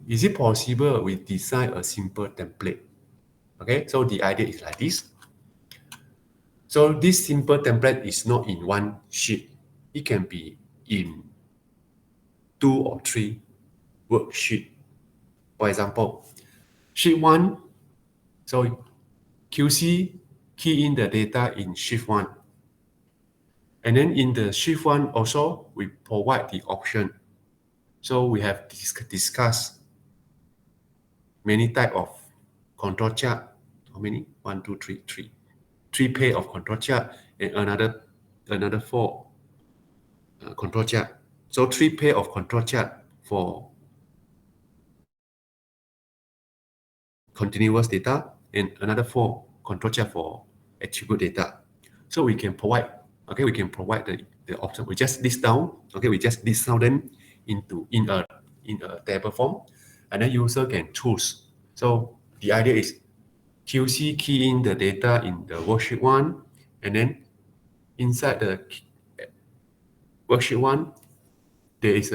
is it possible we design a simple template? Okay, so the idea is like this. So this simple template is not in one sheet. It can be in 2 or 3 worksheet. For example, sheet 1, so QC key in the data in sheet 1. And then in the sheet 1 also, we provide the option. So we have discussed many type of control chart. How many? 1, 2, 3, 3. 3 pair of control chart and another 4 control chart. So 3 pair of control chart for continuous data and another 4 control chart for attribute data. So we can provide, we can provide the option. We just list down, we just list down them in a table form, and then user can choose. So the idea is QC key in the data in the worksheet 1, and then inside the worksheet 1, there's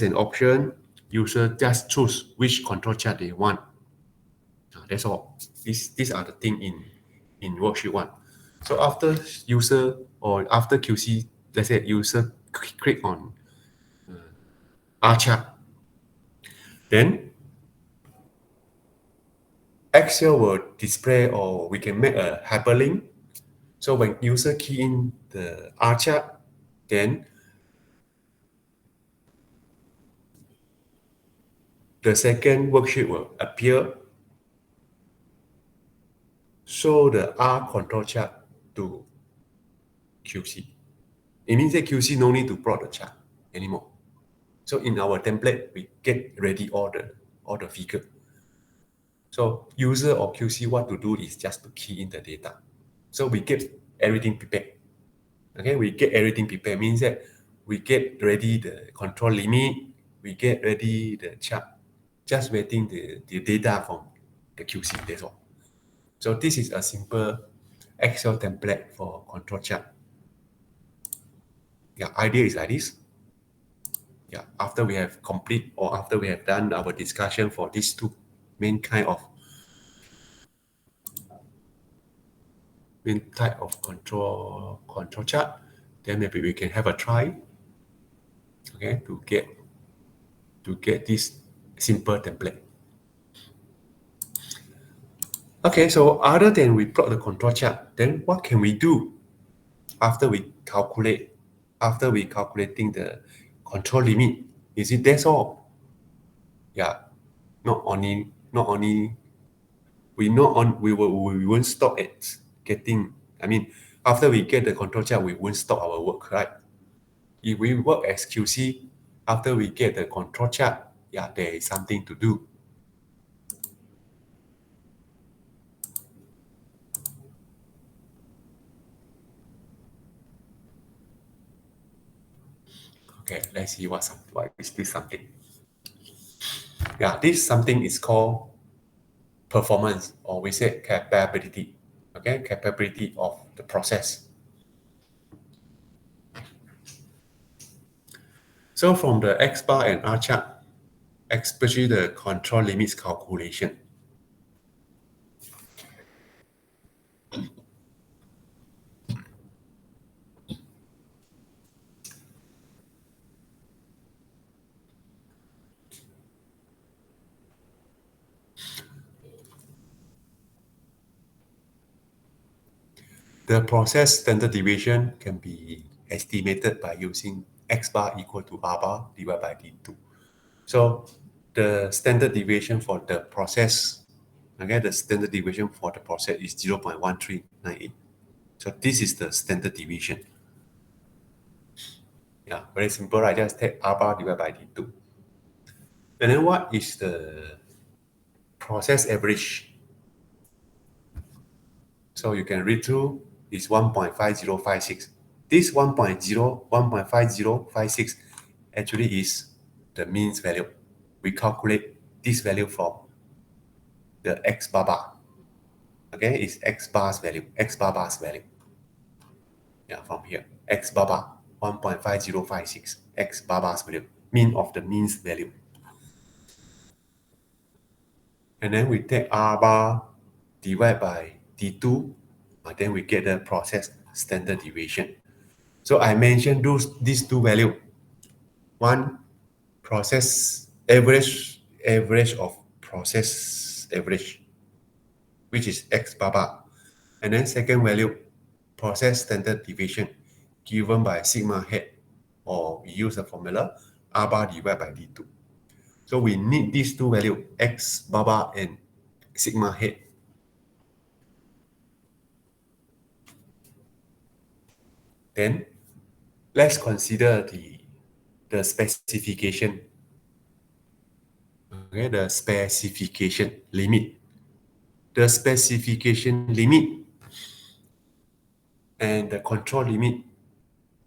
an option. User just choose which control chart they want. That's all. These are the thing in worksheet 1. So after user or after QC, let's say user click on R chart, then Excel will display, or we can make a hyperlink. So when user key in the R chart, then the second worksheet will appear. Show the R control chart to QC. It means that QC no need to plot the chart anymore. So in our template, we get ready all the figure. So user or QC what to do is just to key in the data. So we get everything prepared. Okay, we get everything prepared means that we get ready the control limit, we get ready the chart, just waiting the data from the QC, that's all. So this is a simple Excel template for control chart. Yeah, idea is like this. Yeah, after we have complete or after we have done our discussion for these two main type of control chart, then maybe we can have a try, okay, to get this simple template. Okay, so other than we plot the control chart, then what can we do after we calculating the control limit? Is it that's all? Yeah, not only we won't stop at getting. I mean, after we get the control chart, we won't stop our work, right? If we work as QC, after we get the control chart, yeah, there is something to do. Okay, let's see what is this something. Yeah, this something is called performance, or we say capability. Okay, capability of the process. So from the X bar and R chart, especially the control limits calculation. The process standard deviation can be estimated by using X bar equal to R bar divided by D2. So the standard deviation for the process, okay, the standard deviation for the process is 0.1398. So this is the standard deviation. Yeah, very simple, right? Just take R bar divided by D2. And then what is the process average? So you can read through is 1.5056. This 1.5056 actually is the means value. We calculate this value from the X bar bar. Okay, it's X bar's value, X bar bar's value. Yeah, from here, X bar bar, 1.5056, X bar bar's value, mean of the means value. And then we take R bar divided by D2, and then we get the process standard deviation. So I mentioned these two values. One, process average of process average, which is X bar bar. And then second value, process standard deviation, given by sigma head, or we use the formula R bar divided by D2. So we need these two values, X bar bar and sigma head. Then let's consider the specification. Okay, the specification limit. The specification limit and the control limit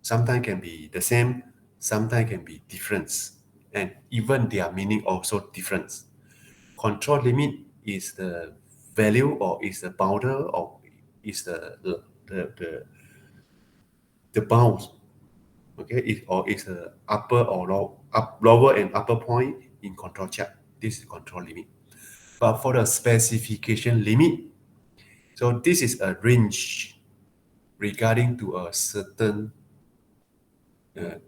sometimes can be the same, sometimes can be different, and even their meaning also different. Control limit is the value, or is the boundary, or is the bounds. Okay, or is the upper or lower and upper point in control chart. This is control limit. But for the specification limit, so this is a range regarding to a certain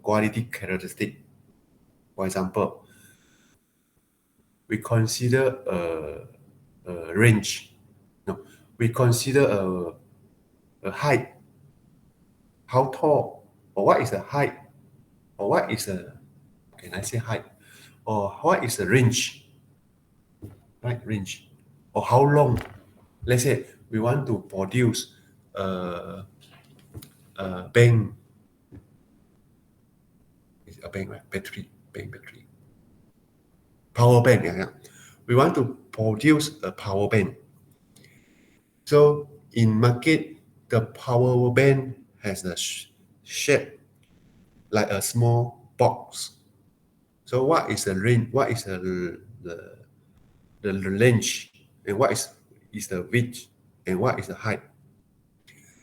quality characteristic. For example, we consider a range. No, we consider a height. How tall, or what is the height, or what is the, can I say height, or what is the range, right? Range, or how long. Let's say we want to produce a bank, a bank, right? Battery, power bank. Yeah. We want to produce a power bank. So in market, the power bank has a shape like a small box. So what is the range? What is the range, and what is the width, and what is the height?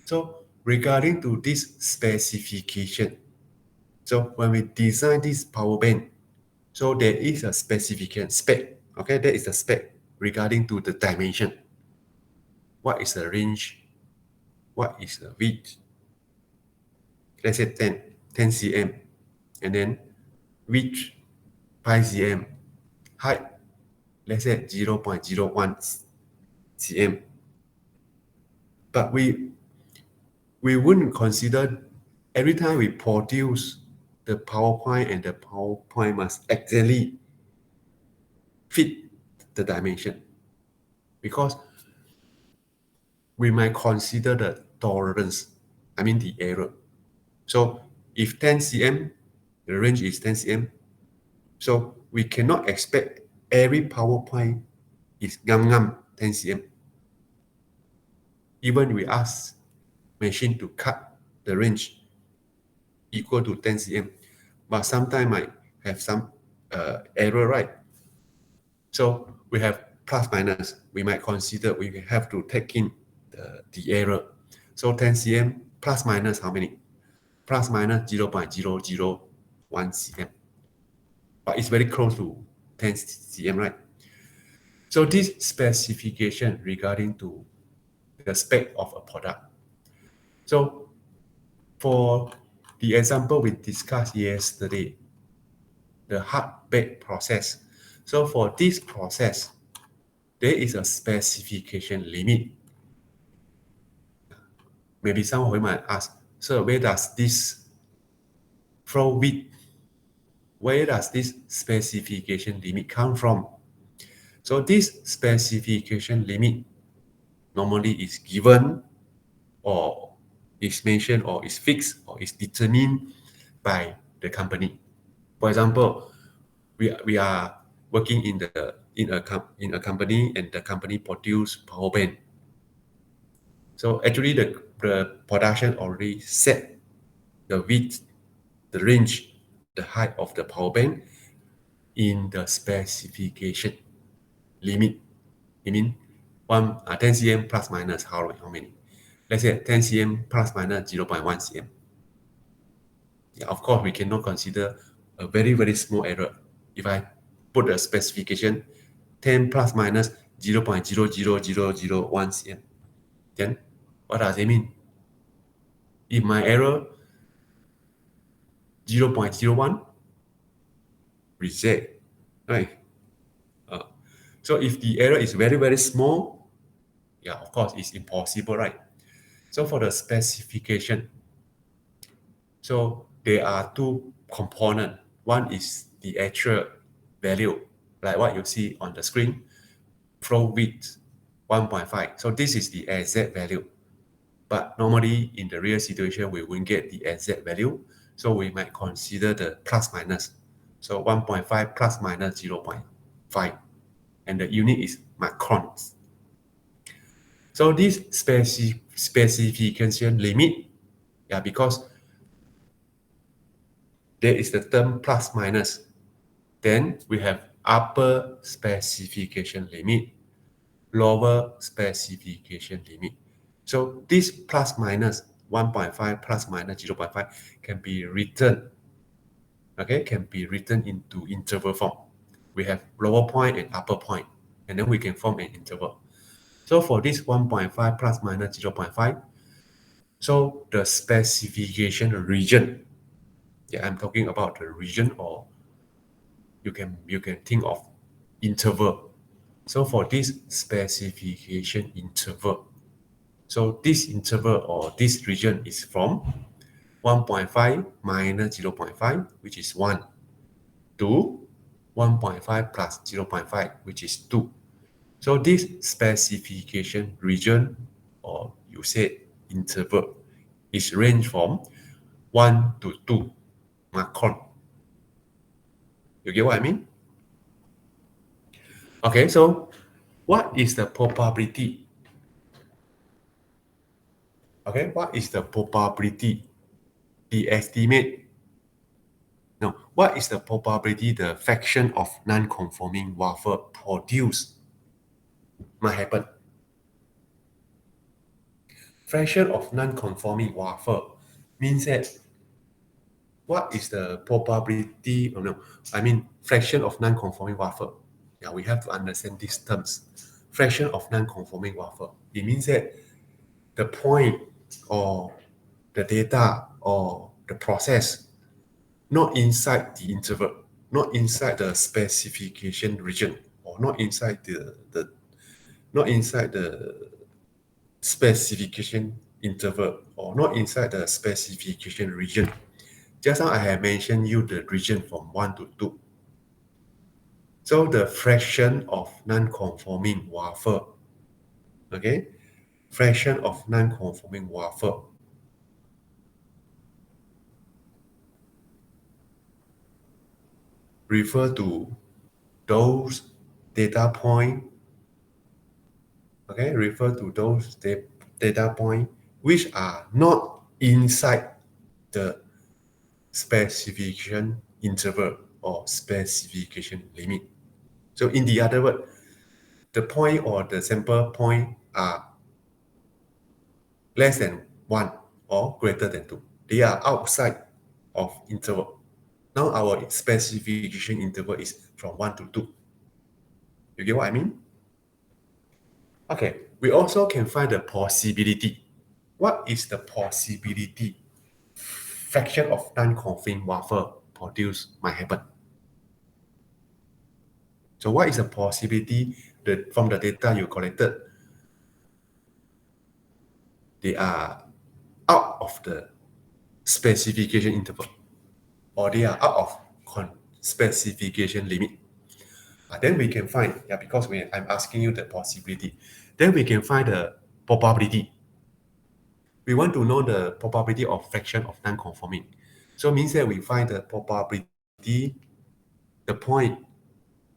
So regarding to this specification, so when we design this power bank, so there is a specification spec. Okay, that is the spec regarding to the dimension. What is the range? What is the width? Let's say 10 cm, and then width 5 cm, height let's say 0.01 cm. But we wouldn't consider every time we produce the PowerPoint, and the PowerPoint must exactly fit the dimension, because we might consider the tolerance, I mean the error. So if 10 cm, the range is 10 cm, so we cannot expect every PowerPoint is 10 cm. Even we ask machine to cut the range equal to 10 cm, but sometimes might have some error, right? So we have plus minus. We might consider we have to take in the error. So 10 cm plus minus how many? Plus minus 0.001 cm. But it's very close to 10 cm, right? So this specification regarding to the spec of a product. So for the example we discussed yesterday, the hard bake process. So for this process, there is a specification limit. Maybe some of you might ask, so where does this flow width, where does this specification limit come from? So this specification limit normally is given, or is mentioned, or is fixed, or is determined by the company. For example, we are working in a company, and the company produce power bank. So actually the production already set the width, the range, the height of the power bank in the specification limit. I mean 10 cm plus minus how many? Let's say 10 cm plus minus 0.1 cm. Yeah, of course, we cannot consider a very, very small error. If I put a specification 10 plus minus 0.00001 cm. Then what does it mean? If my error 0.01, reset, right? So if the error is very, very small, yeah, of course, it's impossible, right? So for the specification, so there are two components. One is the actual value, like what you see on the screen, flow width 1.5. So this is the exact value. But normally in the real situation, we won't get the exact value. So we might consider the plus minus. So 1.5 plus minus 0.5. And the unit is microns. So this specification limit, yeah, because there is the term plus minus. Then we have upper specification limit, lower specification limit. So this plus minus 1.5 plus minus 0.5 can be written, okay, can be written into interval form. We have lower point and upper point, and then we can form an interval. So for this 1.5 plus minus 0.5, so the specification region, yeah, I'm talking about the region, or you can think of interval. So for this specification interval, so this interval or this region is from 1.5 minus 0.5, which is 1, to 1.5 plus 0.5, which is 2. So this specification region, or you say interval, is range from 1 to 2 micron. You get what I mean? Okay, so what is the probability? Okay, what is the probability? The estimate. No, what is the probability the fraction of non-conforming wafer produced might happen? Fraction of non-conforming wafer means that what is the probability? Oh no, I mean fraction of non-conforming wafer. Yeah, we have to understand these terms. Fraction of non-conforming wafer. It means that the point or the data or the process not inside the interval, not inside the specification region, or not inside the specification interval, or not inside the specification region. Just now I have mentioned you the region from 1 to 2. So the fraction of non-conforming wafer, okay? Fraction of non-conforming wafer refer to those data point, okay? Refer to those data point which are not inside the specification interval or specification limit. So in the other word, the point or the sample point are less than 1 or greater than 2. They are outside of interval. Now our specification interval is from 1 to 2. You get what I mean? Okay, we also can find the possibility. What is the possibility fraction of non-conforming wafer produced might happen? So what is the possibility that from the data you collected, they are out of the specification interval, or they are out of specification limit? Then we can find, yeah, because I'm asking you the possibility, then we can find the probability. We want to know the probability of fraction of non-conforming. So it means that we find the probability, the point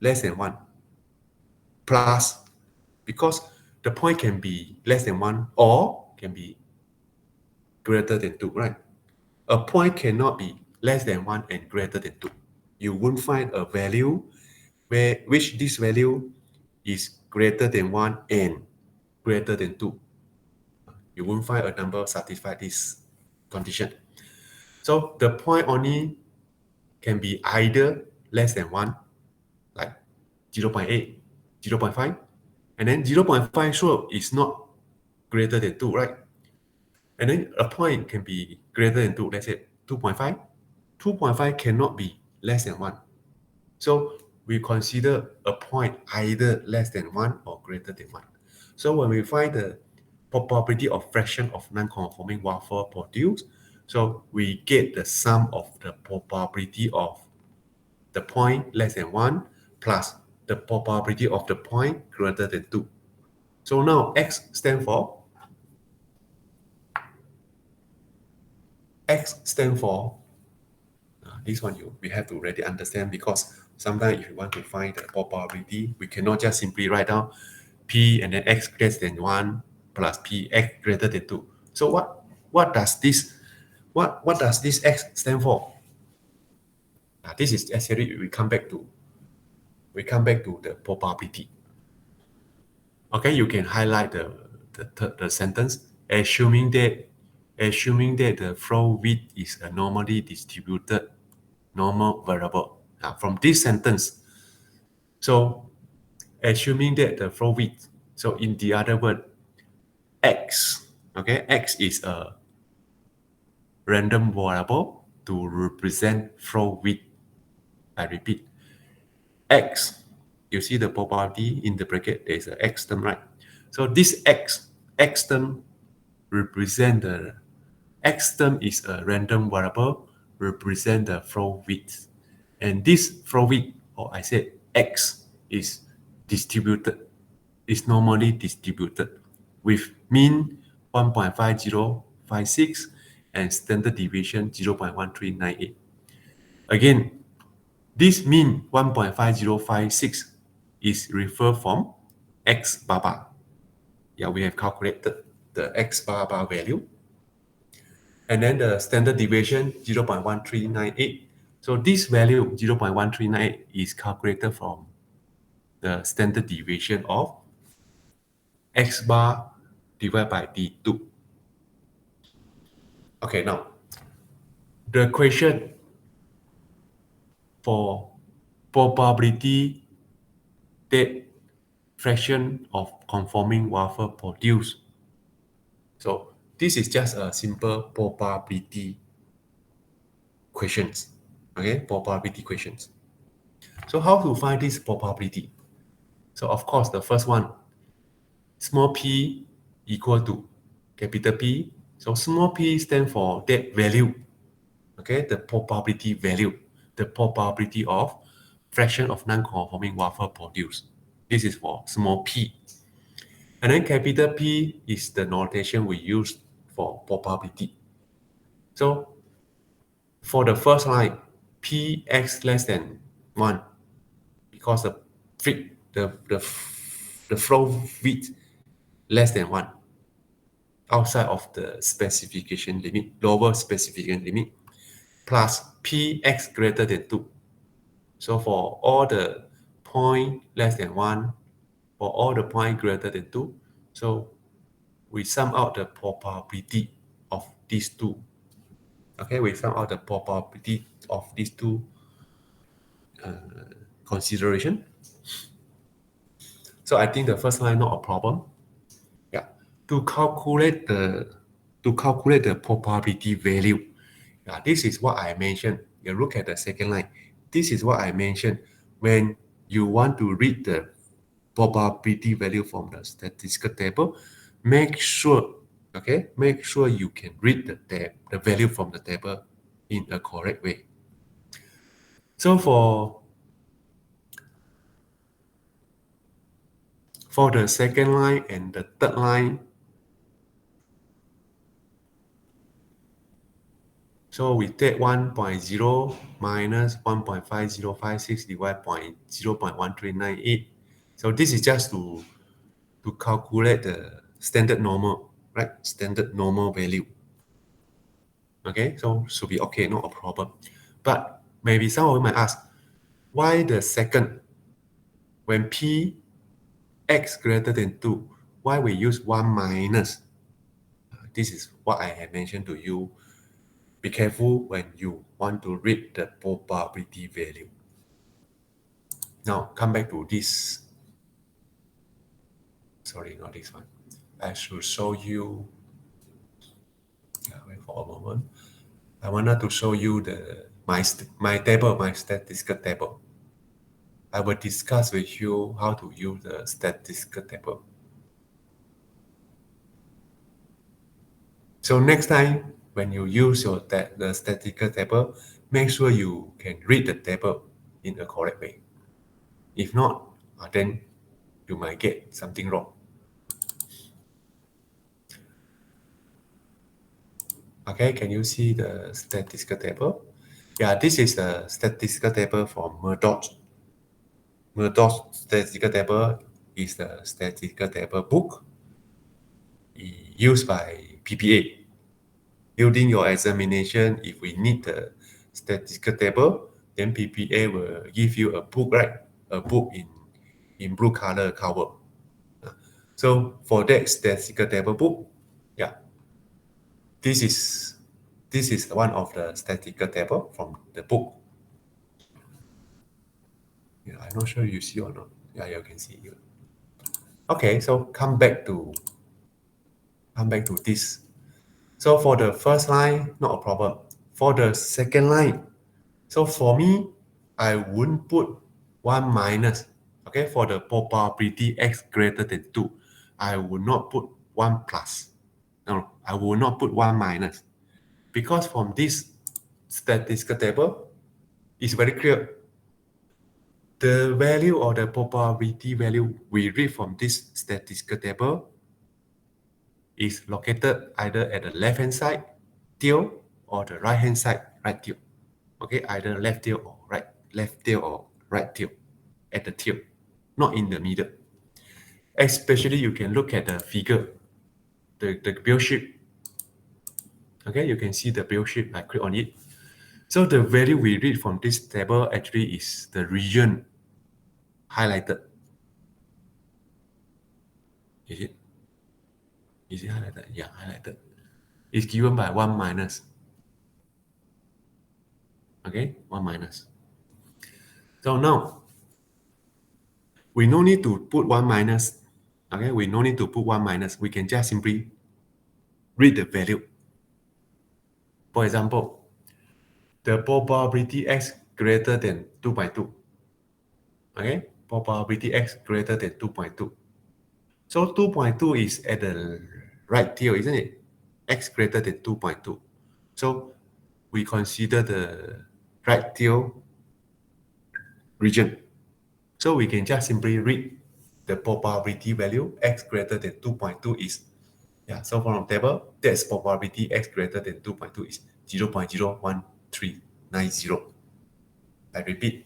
less than 1, plus, because the point can be less than 1 or can be greater than 2, right? A point cannot be less than 1 and greater than 2. You won't find a value which this value is greater than 1 and greater than 2. You won't find a number satisfy this condition. So the point only can be either less than 1, like 0.8, 0.5, And then 0.5 sure is not greater than 2, right? And then a point can be greater than 2, let's say 2.5. 2.5 cannot be less than 1. So we consider a point either less than 1 or greater than 1. So when we find the probability of fraction of non-conforming wafer produced, so we get the sum of the probability of the point less than 1 plus the probability of the point greater than 2. So now X stand for this one we have to really understand, because sometimes if you want to find the probability, we cannot just simply write down P and then X greater than 1 plus P X greater than 2. So what does this X stand for? This is actually we come back to the probability. Okay, you can highlight the sentence, assuming that the flow width is a normally distributed normal variable. From this sentence, so assuming that the flow width, so in the other word, X, okay, X is a random variable to represent flow width. I repeat, X, you see the probability in the bracket, there's an X term, right? So this X term represent the X term is a random variable represent the flow width. And this flow width, or I said X, is distributed, is normally distributed with mean 1.5056 and standard deviation 0.1398. Again, this mean 1.5056 is referred from X bar bar. Yeah, we have calculated the X bar bar value. And then the standard deviation 0.1398. So this value 0.1398 is calculated from the standard deviation of X bar divided by D2. Okay, now the question for probability that fraction of conforming wafer produced. So this is just a simple probability questions. Okay, probability questions. So how to find this probability? So of course, the first one, small p equal to capital P. So small p stand for that value. Okay, the probability value, the probability of fraction of non-conforming wafer produced. This is for small p. And then capital P is the notation we use for probability. So for the first line, Px less than 1, because the flow width less than 1, outside of the specification limit, lower specification limit, plus Px greater than 2. So for all the point less than 1, for all the point greater than 2, so we sum out the probability of these two. Okay, we sum out the probability of these two consideration. So I think the first line not a problem. Yeah, to calculate the probability value. Yeah, this is what I mentioned. You look at the second line. This is what I mentioned. When you want to read the probability value from the statistical table, make sure you can read the value from the table in a correct way. So for the second line and the third line, so we take 1.0 minus 1.5056 divided by 0.1398. So this is just to calculate the standard normal, right? Standard normal value. Okay, so should be okay, not a problem. But maybe some of you might ask, why the second, when P x greater than 2, why we use 1 minus? This is what I have mentioned to you. Be careful when you want to read the probability value. Now, come back to this. sorry, not this one. I should show you, wait for a moment. I wanted to show you my table, my statistical table. I will discuss with you how to use the statistical table. So next time when you use the statistical table, make sure you can read the table in a correct way. If not, then you might get something wrong. Okay, can you see the statistical table? Yeah, this is the statistical table from Murdoch. Murdoch statistical table is the statistical table book used by PPA. During your examination, if we need the statistical table, then PPA will give you a book, right? A book in blue color cover. So for that statistical table book, yeah, this is one of the statistical table from the book. Yeah, I'm not sure you see or not. Yeah, you can see here. Okay, so come back to this. So for the first line, not a problem. For the second line, so for me, I wouldn't put 1 minus. Okay, for the probability x greater than 2, I would not put 1 plus. No, I will not put 1 minus. Because from this statistical table, it's very clear. The value or the probability value we read from this statistical table is located either at the left-hand side tail or the right-hand side right tail. Okay, either left tail or left tail or right tail at the tail, not in the middle. Especially you can look at the figure, the bell shape. Okay, you can see the bell shape. I click on it. So the value we read from this table actually is the region highlighted. Is it? Is it highlighted? Yeah, highlighted. It's given by 1 minus. Okay, 1 minus. So now, we no need to put 1 minus. Okay, we no need to put 1 minus. We can just simply read the value. For example, the probability x greater than 2.2. Okay, probability x greater than 2.2. So 2.2 is at the right tail, isn't it? X greater than 2.2. So we consider the right tail region. So we can just simply read the probability value x greater than 2.2 is, yeah, so from the table, that's probability x greater than 2.2 is 0.01390. I repeat,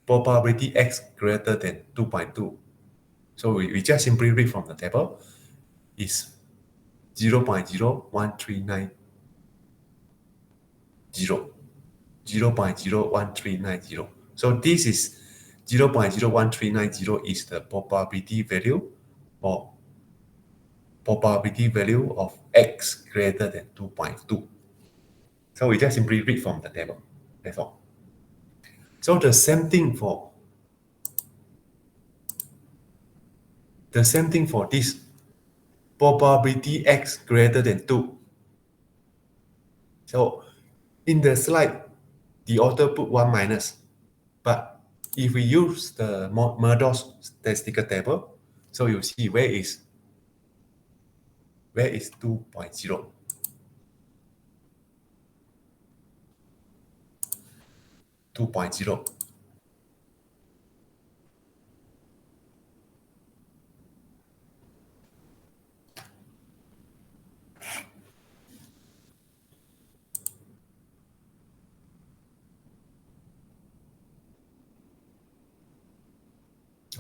probability x greater than 2.2. So we just simply read from the table is 0.01390. 0.01390. So this is 0.01390 is the probability value or probability value of x greater than 2.2. So we just simply read from the table. That's all. So the same thing for this probability x greater than 2. So in the slide, the author put 1 minus. But if we use the Murdoch statistical table, so you see where is 2.0? 2.0.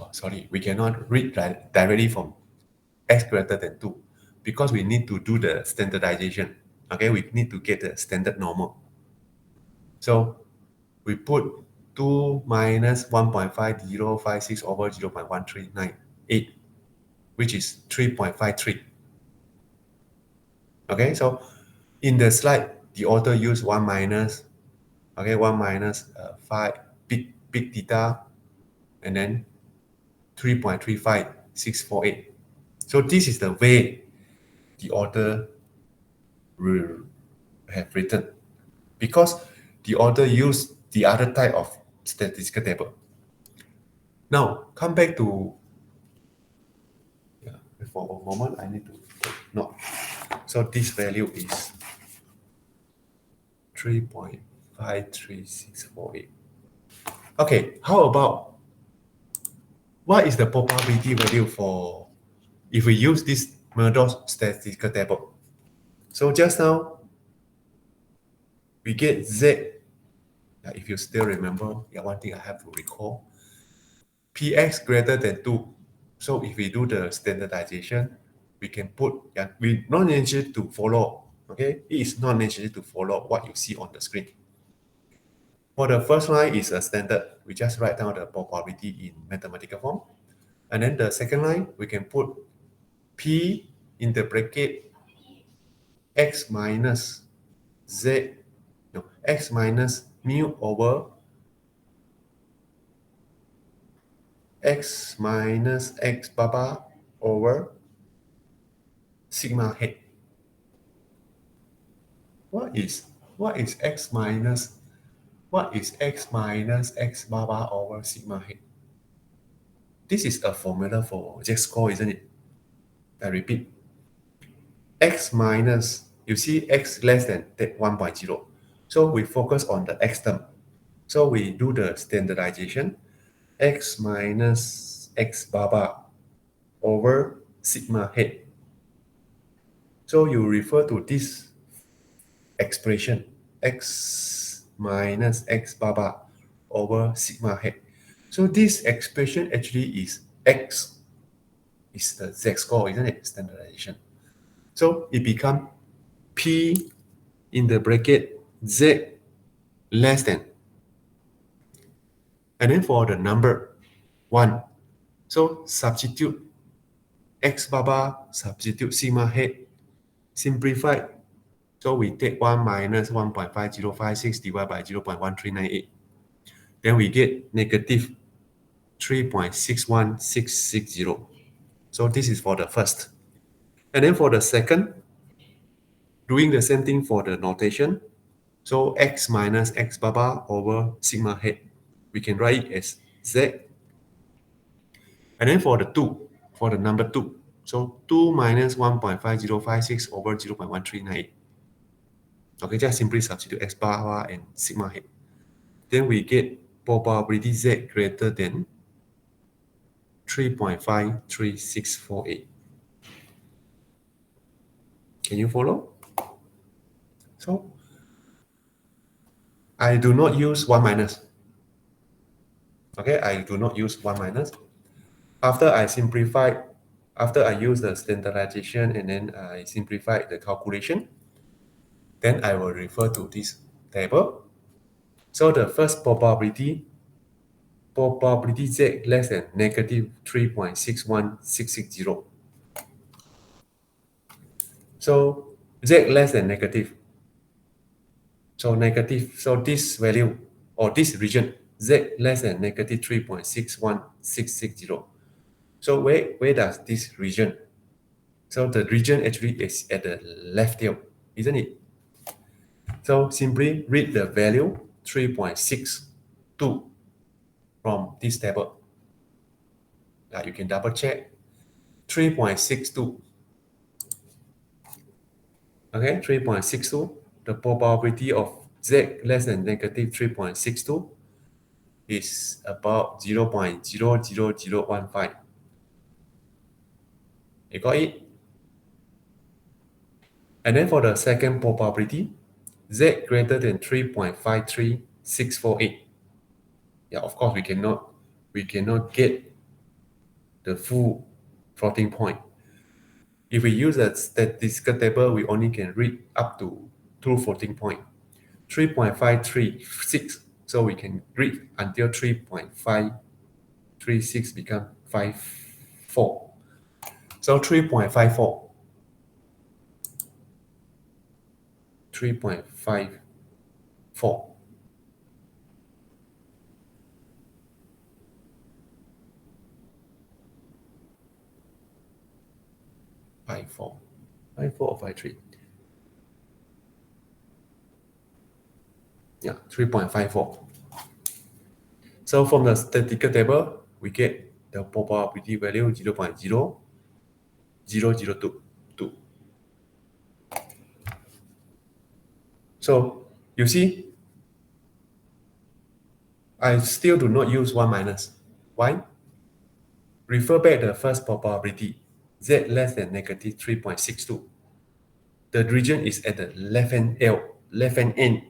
Oh, sorry, we cannot read directly from x greater than 2 because we need to do the standardization. Okay, we need to get the standard normal. So we put 2 minus 1.5056 over 0.1398, which is 3.53. Okay, so in the slide, the author used 1 minus, okay, 1 minus 5 big theta, and then 3.35648. So this is the way the author will have written, because the author used the other type of statistical table. Now, come back to, for a moment, I need to take note. So this value is 3.53648. Okay, how about, what is the probability value for if we use this Murdoch statistical table? So just now, we get Z. If you still remember, one thing I have to recall, Px greater than 2. So if we do the standardization, we can put, we not necessary to follow, okay? It is not necessary to follow what you see on the screen. For the first line is a standard. We just write down the probability in mathematical form. And then the second line, we can put P in the bracket X minus Z, no, X minus mu over X minus X bar bar over sigma head. What is X minus X bar bar over sigma head? This is a formula for Z-score, isn't it? I repeat, X minus, you see X less than 1.0. So we focus on the X term. So we do the standardization, X minus X bar bar over sigma head. So you refer to this expression, X minus X bar bar over sigma head. So this expression actually is X, is the Z-score, isn't it? Standardization. So it becomes P in the bracket Z less than. And then for the number 1, so substitute X bar bar, substitute sigma head, simplify. So we take 1 minus 1.5056 divided by 0.1398. Then we get negative 3.61660. So this is for the first. And then for the second, doing the same thing for the notation. So X minus X bar bar over sigma head. We can write it as Z. And then for the 2, for the number 2, so 2 minus 1.5056 over 0.1398. Okay, just simply substitute X bar bar and sigma head. Then we get probability Z greater than 3.53648. Can you follow? So I do not use 1 minus. Okay, I do not use 1 minus. After I simplify, after I use the standardization and then I simplify the calculation, then I will refer to this table. So the first probability Z less than negative 3.61660. So Z less than negative. So negative, so this value or this region, Z less than negative 3.61660. So where does this region? So the region actually is at the left tail, isn't it? So simply read the value 3.62 from this table. You can double check 3.62. Okay, 3.62. The probability of Z less than negative 3.62 is about 0.00015. You got it? And then for the second probability, Z greater than 3.53648. Yeah, of course we cannot get the full floating point. If we use a statistical table, we only can read up to 2 floating point, 3.536. So we can read until 3.536 become 54. So 3.54. 3.54. 54. 54 or 53? Yeah, 3.54. So from the statistical table, we get the probability value 0.00002. So you see, I still do not use 1 minus. Why? Refer back the first probability, z less than negative 3.62. The region is at the left-hand end.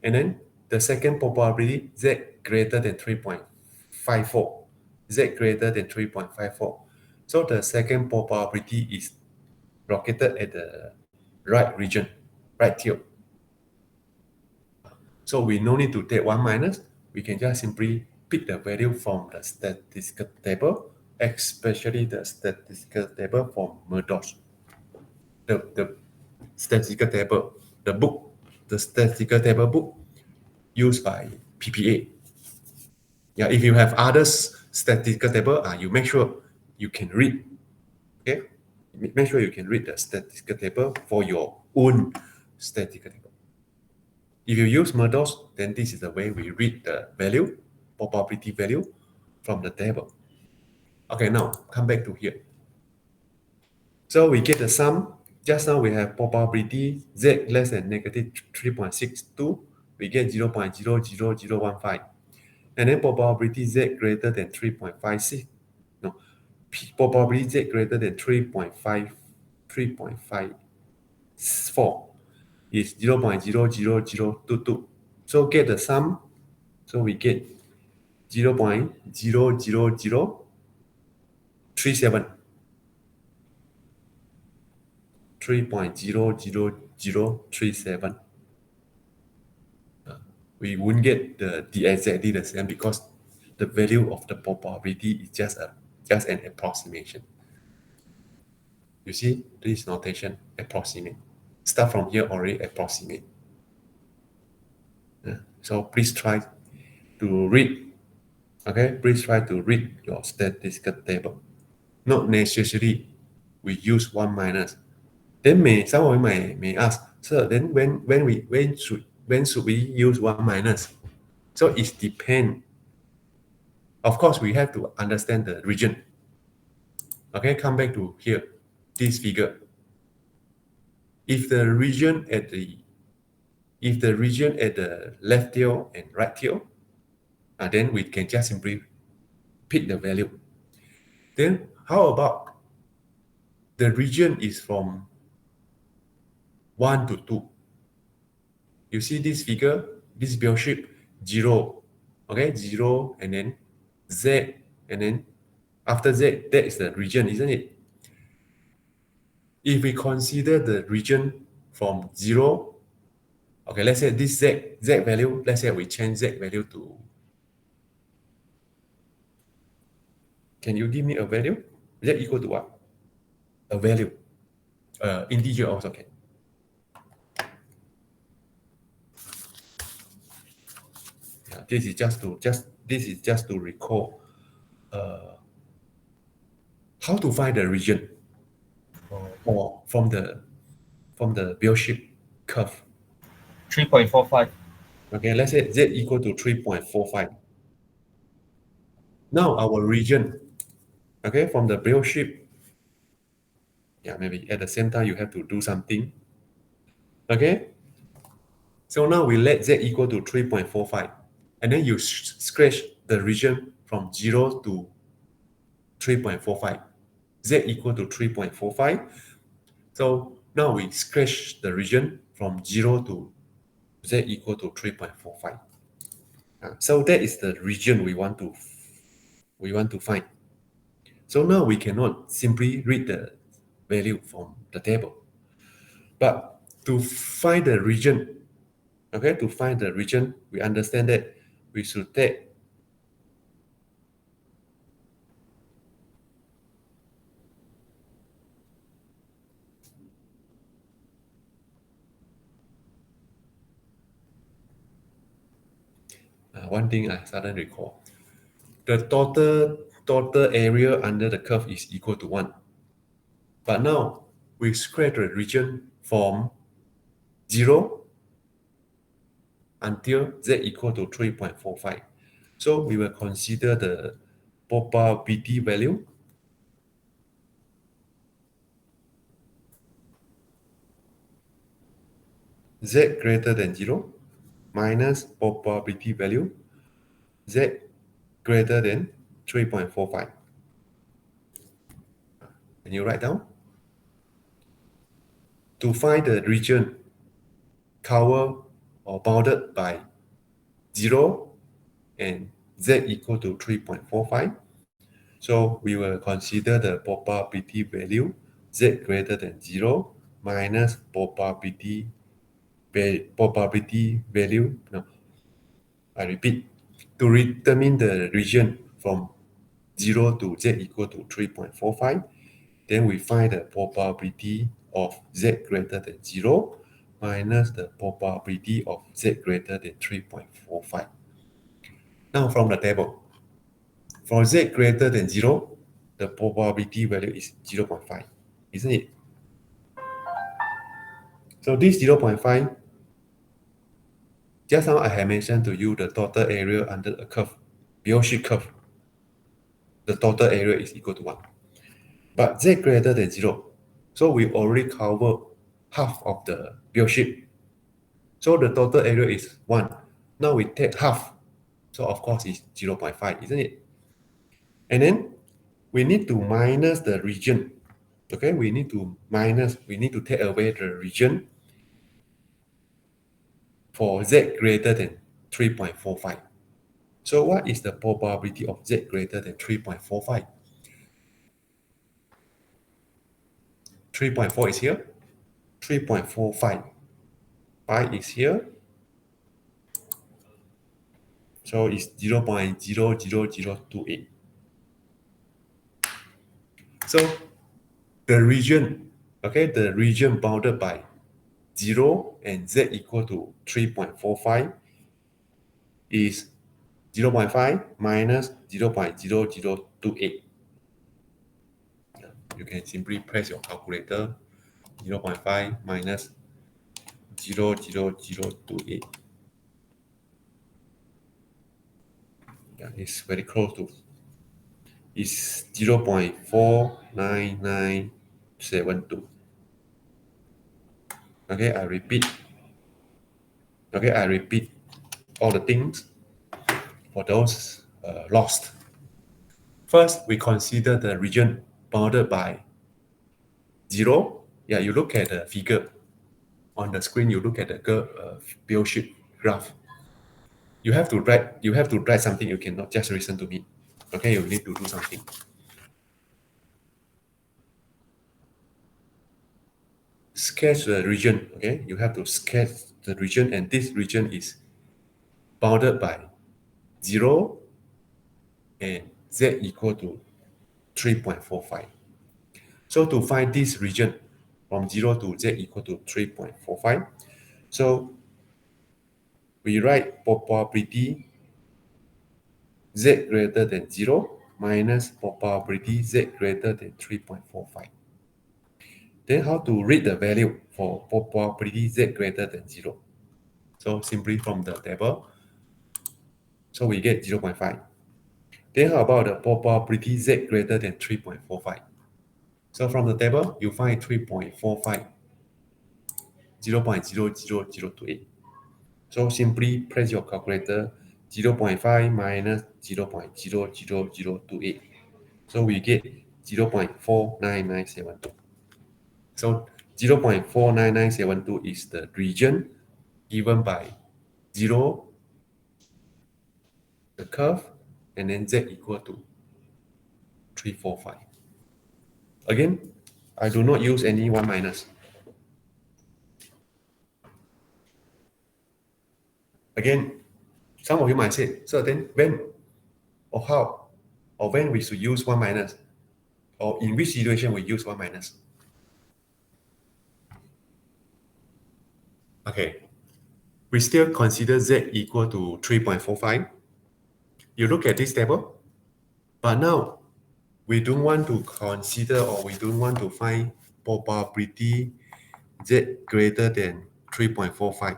And then the second probability, z greater than 3.54. Z greater than 3.54. So the second probability is located at the right region, right tail. So we no need to take 1 minus. We can just simply pick the value from the statistical table, especially the statistical table from Murdoch. The statistical table, the statistical table book used by PPA. Yeah, if you have others statistical table, you make sure you can read. Okay, make sure you can read the statistical table for your own statistical table. If you use Murdoch, then this is the way we read the value, probability value from the table. Okay, now come back to here. So we get the sum. Just now we have probability z less than negative 3.62. We get 0.00015. And then probability z greater than 3.56. No, probability z greater than 3.54 is 0.00022. So get the sum. So we get 0.00037. 3.00037. We won't get the exactly the same because the value of the probability is just an approximation. You see, this notation, approximate. Start from here already approximate. So please try to read. Okay, please try to read your statistical table. Not necessarily we use 1 minus. Then some of you may ask, sir, then when should we use 1 minus? So it depends. Of course, we have to understand the region. Okay, come back to here, this figure. If the region at the left tail and right tail, then we can just simply pick the value. Then how about the region is from 1 to 2? You see this figure, this bell shape, 0. Okay, 0 and then Z, and then after Z, that is the region, isn't it? If we consider the region from 0, okay, let's say this Z value, let's say we change Z value to, can you give me a value? Z equal to what? A value. Integer also can. Yeah, this is just to recall how to find the region or from the bell-shaped curve. 3.45. Okay, let's say Z equal to 3.45. Now our region, okay, from the bell-shape, yeah, maybe at the same time you have to do something. Okay, so now we let Z equal to 3.45, and then you scratch the region from 0 to 3.45. Z equal to 3.45. So now we scratch the region from 0 to Z equal to 3.45. So that is the region we want to find. So now we cannot simply read the value from the table. But to find the region, okay, we understand that we should take one thing I suddenly recall. The total area under the curve is equal to 1. But now we square the region from 0 until z equal to 3.45. So we will consider the probability value z greater than 0 minus probability value z greater than 3.45. Can you write down? To find the region covered or bounded by 0 and z equal to 3.45, so we will consider the probability value z greater than 0 minus probability value. No, I repeat. To determine the region from 0 to z equal to 3.45, then we find the probability of z greater than 0 minus the probability of z greater than 3.45. Now from the table, for z greater than 0, the probability value is 0.5, isn't it? So this 0.5, just now I have mentioned to you the total area under a curve, Biot-Sheet curve. The total area is equal to 1. But z greater than 0, so we already covered half of the Biot-Sheet. So the total area is 1. Now we take half. So of course it's 0.5, isn't it? And then we need to minus the region. Okay, we need to take away the region for z greater than 3.45. So what is the probability of z greater than 3.45? 3.4 is here. 3.45. Pi is here. So it's 0.00028. So the region, okay, the region bounded by 0 and z equal to 3.45 is 0.5 minus 0.0028. You can simply press your calculator. 0.5 minus 0.0028. Yeah, it's very close to. It's 0.49972. Okay, I repeat. Okay, I repeat all the things for those lost. First, we consider the region bounded by 0. Yeah, you look at the figure on the screen. You look at the Biot-Sheet graph. You have to write something. You cannot just listen to me. Okay, you need to do something. Sketch the region. Okay, you have to sketch the region, and this region is bounded by 0 and z equal to 3.45. So to find this region from 0 to z equal to 3.45, so we write probability z greater than 0 minus probability z greater than 3.45. Then how to read the value for probability z greater than 0? So simply from the table, so we get 0.5. Then how about the probability z greater than 3.45? So from the table, you find 3.45, 0.00028. So simply press your calculator, 0.5 minus 0.00028. So we get 0.49972. So 0.49972 is the region given by 0, the curve, and then z equal to 345. Again, I do not use any 1 minus. Again, some of you might say, so then when or how or when we should use 1 minus, or in which situation we use 1 minus? Okay, we still consider z equal to 3.45. You look at this table, but now we don't want to consider or we don't want to find probability z greater than 3.45,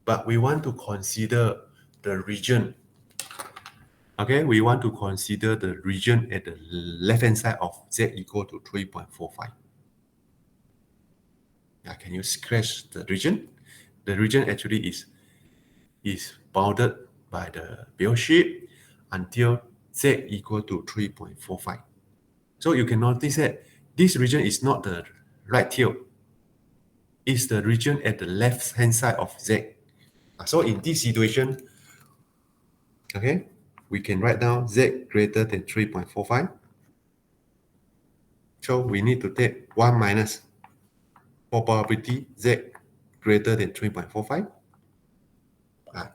but we want to consider the region. Okay, we want to consider the region at the left-hand side of z equal to 3.45. Yeah, can you scratch the region? The region actually is bounded by the bell shape until z equal to 3.45. So you can notice that this region is not the right tail. It's the region at the left-hand side of z. So in this situation, okay, we can write down z greater than 3.45. So we need to take 1 minus probability z greater than 3.45.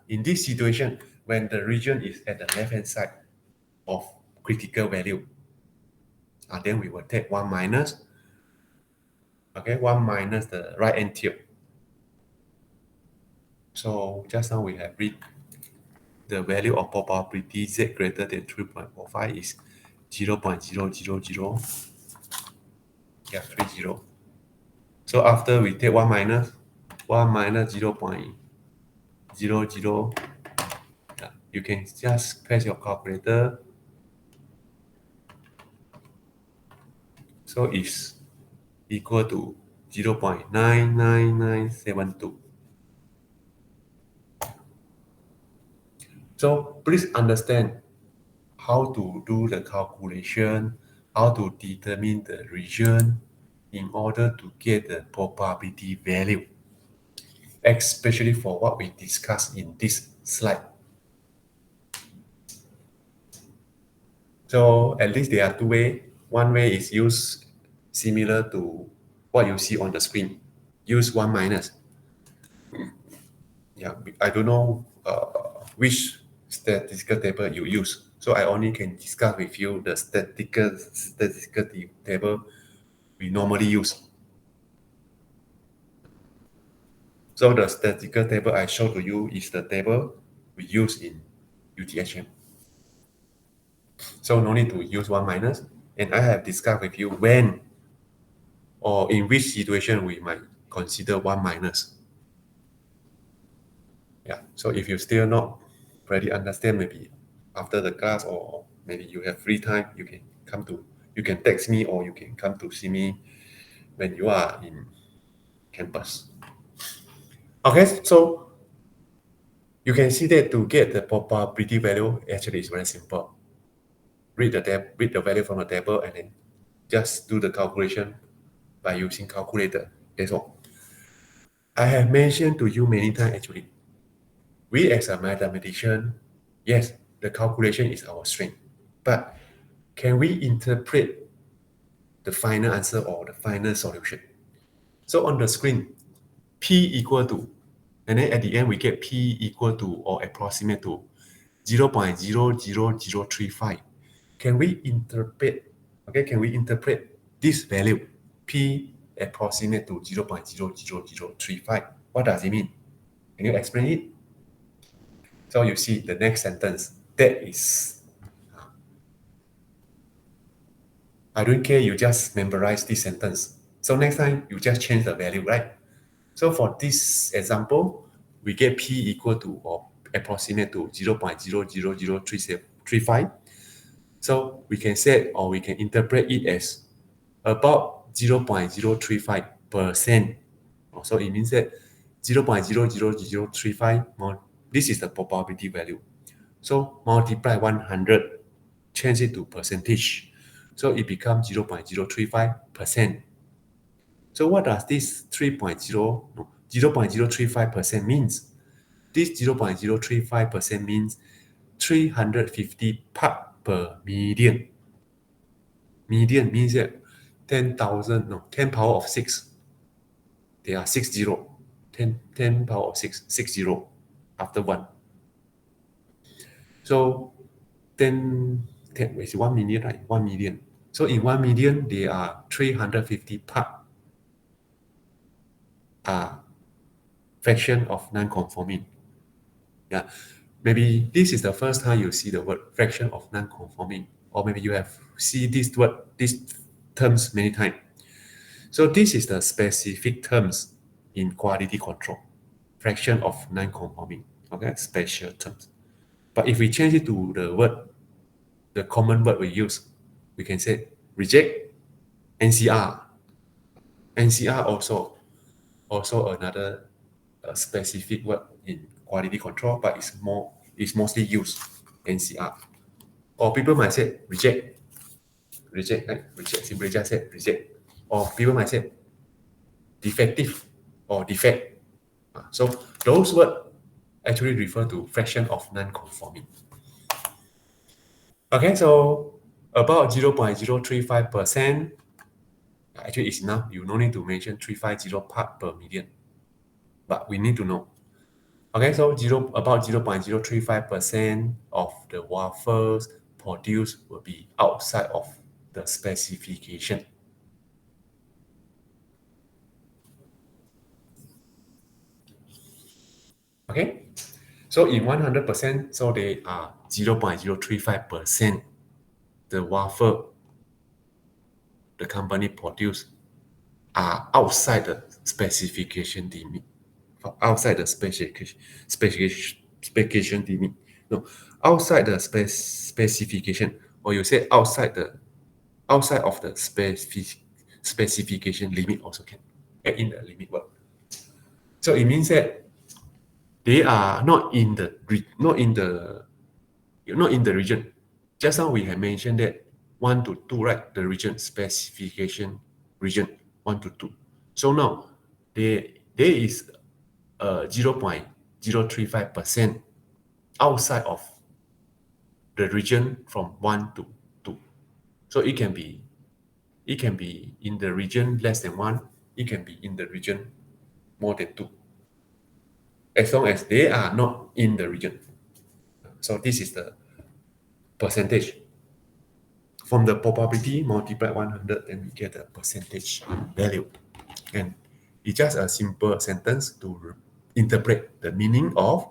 In this situation, when the region is at the left-hand side of critical value, then we will take 1 minus, okay, 1 minus the right-hand tail. So just now we have read the value of probability z greater than 3.45 is 0.000, yeah, 30. So after we take 1 minus 0.00, you can just press your calculator. So it's equal to 0.99972. So please understand how to do the calculation, how to determine the region in order to get the probability value, especially for what we discussed in this slide. So at least there are two ways. One way is use similar to what you see on the screen. Use 1 minus. Yeah, I don't know which statistical table you use. So I only can discuss with you the statistical table we normally use. So the statistical table I show to you is the table we use in UTHM. So no need to use 1 minus. And I have discussed with you when or in which situation we might consider 1 minus. Yeah, so if you still not really understand, maybe after the class or maybe you have free time, you can text me or you can come to see me when you are in campus. Okay, so you can see that to get the probability value actually is very simple. Read the value from the table and then just do the calculation by using calculator. That's all. I have mentioned to you many times actually. We as a mathematician, yes, the calculation is our strength, but can we interpret the final answer or the final solution? So on the screen, P equal to, and then at the end we get P equal to or approximate to 0.00035. Can we interpret, okay, can we interpret this value, P approximate to 0.00035? What does it mean? Can you explain it? So you see the next sentence, that is, I don't care, you just memorize this sentence. So next time you just change the value, right? So for this example, we get P equal to or approximate to 0.00035. So we can say or we can interpret it as about 0.035%. So it means that 0.00035 more, this is the probability value. So multiply 100, change it to percentage. So it becomes 0.035%. So what does this 0.035% means? This 0.035% means 350 part per million. Million means that 10,000, no, 10 power of 6. They are 60. 10 power of 6, 60 after 1. So 10 is 1 million, right? 1 million. So in 1 million, there are 350 part fraction of non-conforming. Yeah, maybe this is the first time you see the word fraction of non-conforming or maybe you have see this word, these terms many times. So this is the specific terms in quality control, fraction of non-conforming, okay, special terms. But if we change it to the word, the common word we use, we can say reject, NCR. NCR also another specific word in quality control, but it's mostly used NCR. Or people might say reject, right? Reject, simply just say reject. Or people might say defective or defect. So those words actually refer to fraction of non-conforming. Okay, so about 0.035%, actually it's enough. You no need to mention 350 part per million, but we need to know. Okay, so about 0.035% of the wafers produced will be outside of the specification. Okay, so in 100%, so they are 0.035%. The wafer the company produce are outside the specification limit. Outside the specification limit. No, outside the specification, or you say outside of the specification limit also can add in the limit word. So it means that they are not in the region. Just now we have mentioned that 1 to 2, right? The region specification region 1 to 2. So now there is 0.035% outside of the region from 1 to 2. So it can be in the region less than 1, it can be in the region more than 2. As long as they are not in the region. So this is the percentage. From the probability multiply 100, then we get the percentage value. And it's just a simple sentence to interpret the meaning of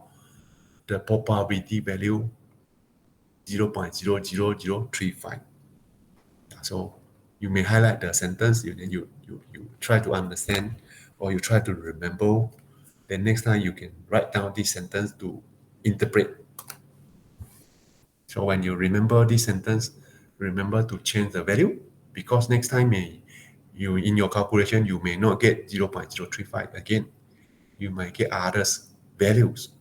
the probability value 0.00035. So you may highlight the sentence, and then you try to understand, or you try to remember. Then next time you can write down this sentence to interpret. So when you remember this sentence, remember to change the value, because next time you in your calculation you may not get 0.035 again. You might get others values.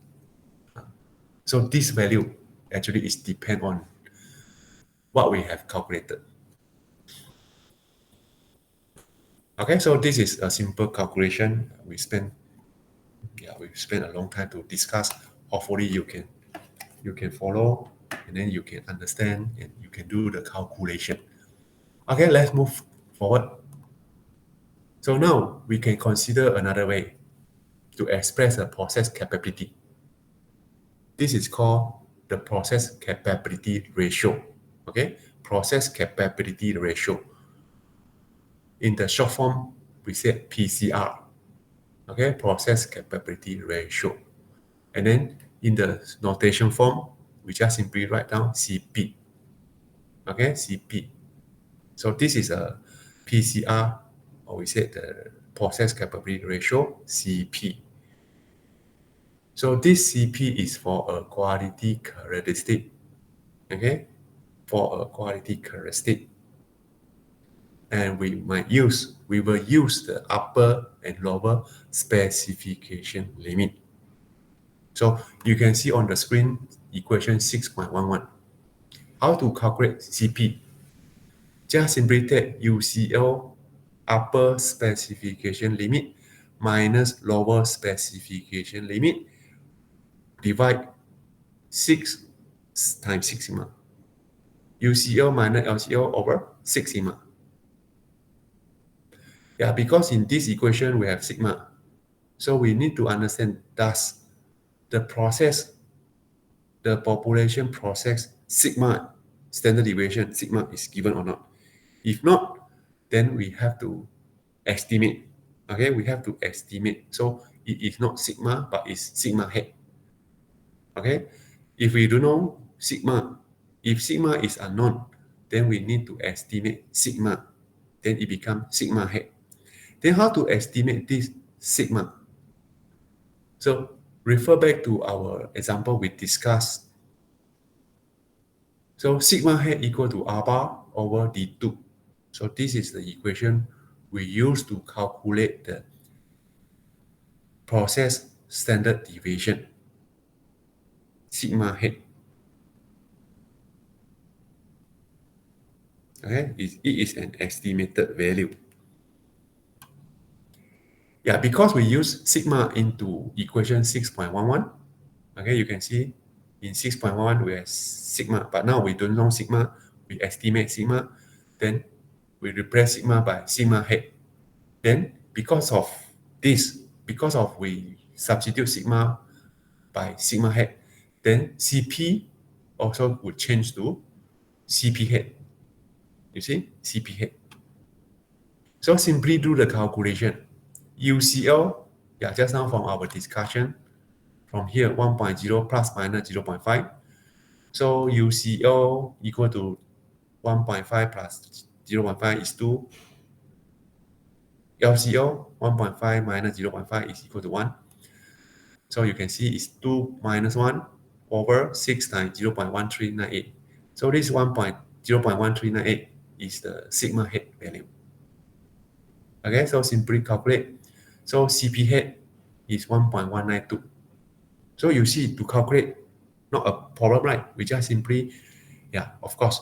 So this value actually is depend on what we have calculated. Okay, so this is a simple calculation. We spent a long time to discuss. Hopefully you can follow, and then you can understand, and you can do the calculation. Okay, let's move forward. So now we can consider another way to express a process capability. This is called the process capability ratio. Okay, process capability ratio. In the short form, we say PCR. Okay, process capability ratio. And then in the notation form, we just simply write down CP. Okay, CP. So this is a PCR, or we say the process capability ratio, CP. So this CP is for a quality characteristic. Okay, for a quality characteristic. And we will use the upper and lower specification limit. So you can see on the screen equation 6.11. How to calculate CP? Just simply take UCL upper specification limit minus lower specification limit, divide 6 times 6 sigma. UCL minus LCL over 6 sigma. Yeah, because in this equation we have sigma. So we need to understand, does the population process sigma, standard deviation sigma is given or not? If not, then we have to estimate. Okay, we have to estimate. So it is not sigma, but it's sigma head. Okay, if we don't know sigma, if sigma is unknown, then we need to estimate sigma. Then it becomes sigma head. Then how to estimate this sigma? So refer back to our example we discussed. So sigma head equal to R bar over D2. So this is the equation we use to calculate the process standard deviation, sigma head. Okay, it is an estimated value. Yeah, because we use sigma into equation 6.11, okay, you can see in 6.11 we have sigma, but now we don't know sigma, we estimate sigma, then we replace sigma by sigma head. Then because of this, because of we substitute sigma by sigma head, then CP also would change to CP head. You see, CP head. So simply do the calculation. UCL, yeah, just now from our discussion, from here 1.0 plus minus 0.5. So UCL equal to 1.5 plus 0.5 is 2. LCL 1.5 minus 0.5 is equal to 1. So you can see it's 2 minus 1 over 6 times 0.1398. So this 0.1398 is the sigma head value. Okay, so simply calculate. So CP head is 1.192. So you see, to calculate, not a problem, right? We just simply, yeah, of course,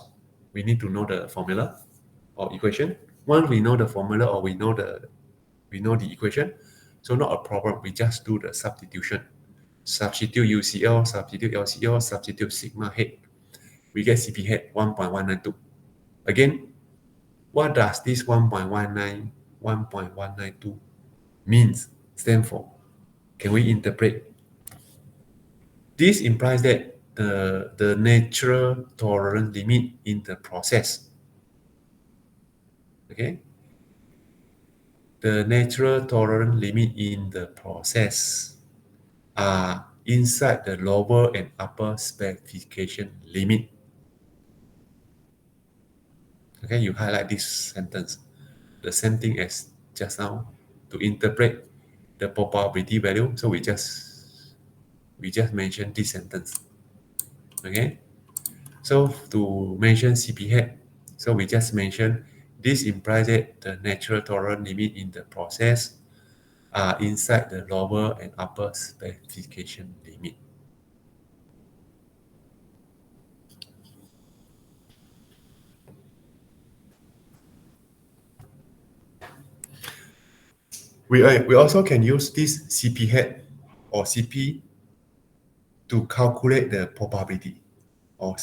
we need to know the formula or equation. Once we know the formula or we know the equation, so not a problem. We just do the substitution. Substitute UCL, substitute LCL, substitute sigma head. We get CP head 1.192. Again, what does this 1.192 means, stand for? Can we interpret? This implies that the natural tolerance limit in the process, okay? The natural tolerance limit in the process are inside the lower and upper specification limit. Okay, you highlight this sentence. The same thing as just now to interpret the probability value. So we just mentioned this sentence. Okay, so to mention CP head, so we just mentioned this implies that the natural tolerance limit in the process are inside the lower and upper specification limit. We also can use this CP head or CP to calculate the probability or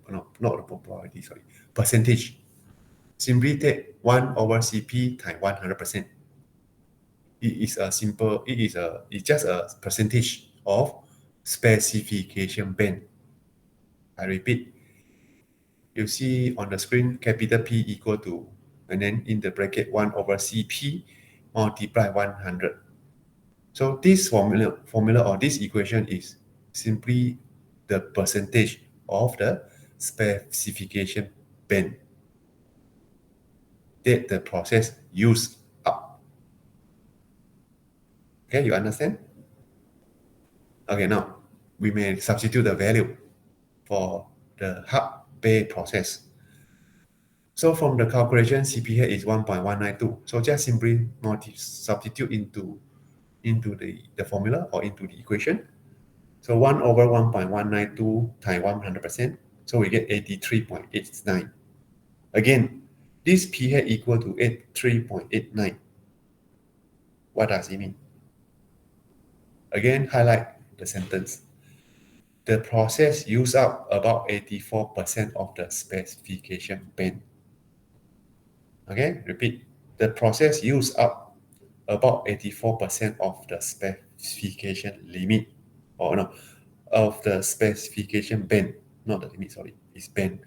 not the probability, sorry, percentage. Simply take 1 over CP times 100%. It's just a percentage of specification band. I repeat, you see on the screen capital P equal to, and then in the bracket 1 over CP multiply 100. So this formula or this equation is simply the percentage of the specification band that the process use up. Okay, you understand? Okay, now we may substitute the value for the hub bay process. So from the calculation, CP head is 1.192. So just simply substitute into the formula or into the equation. So 1 over 1.192 times 100%. So we get 83.89. Again, this P head equal to 83.89. What does it mean? Again, highlight the sentence. The process use up about 84% of the specification band. Okay, repeat. The process use up about 84% of the specification limit, or no, of the specification band, not the limit, sorry, it's band.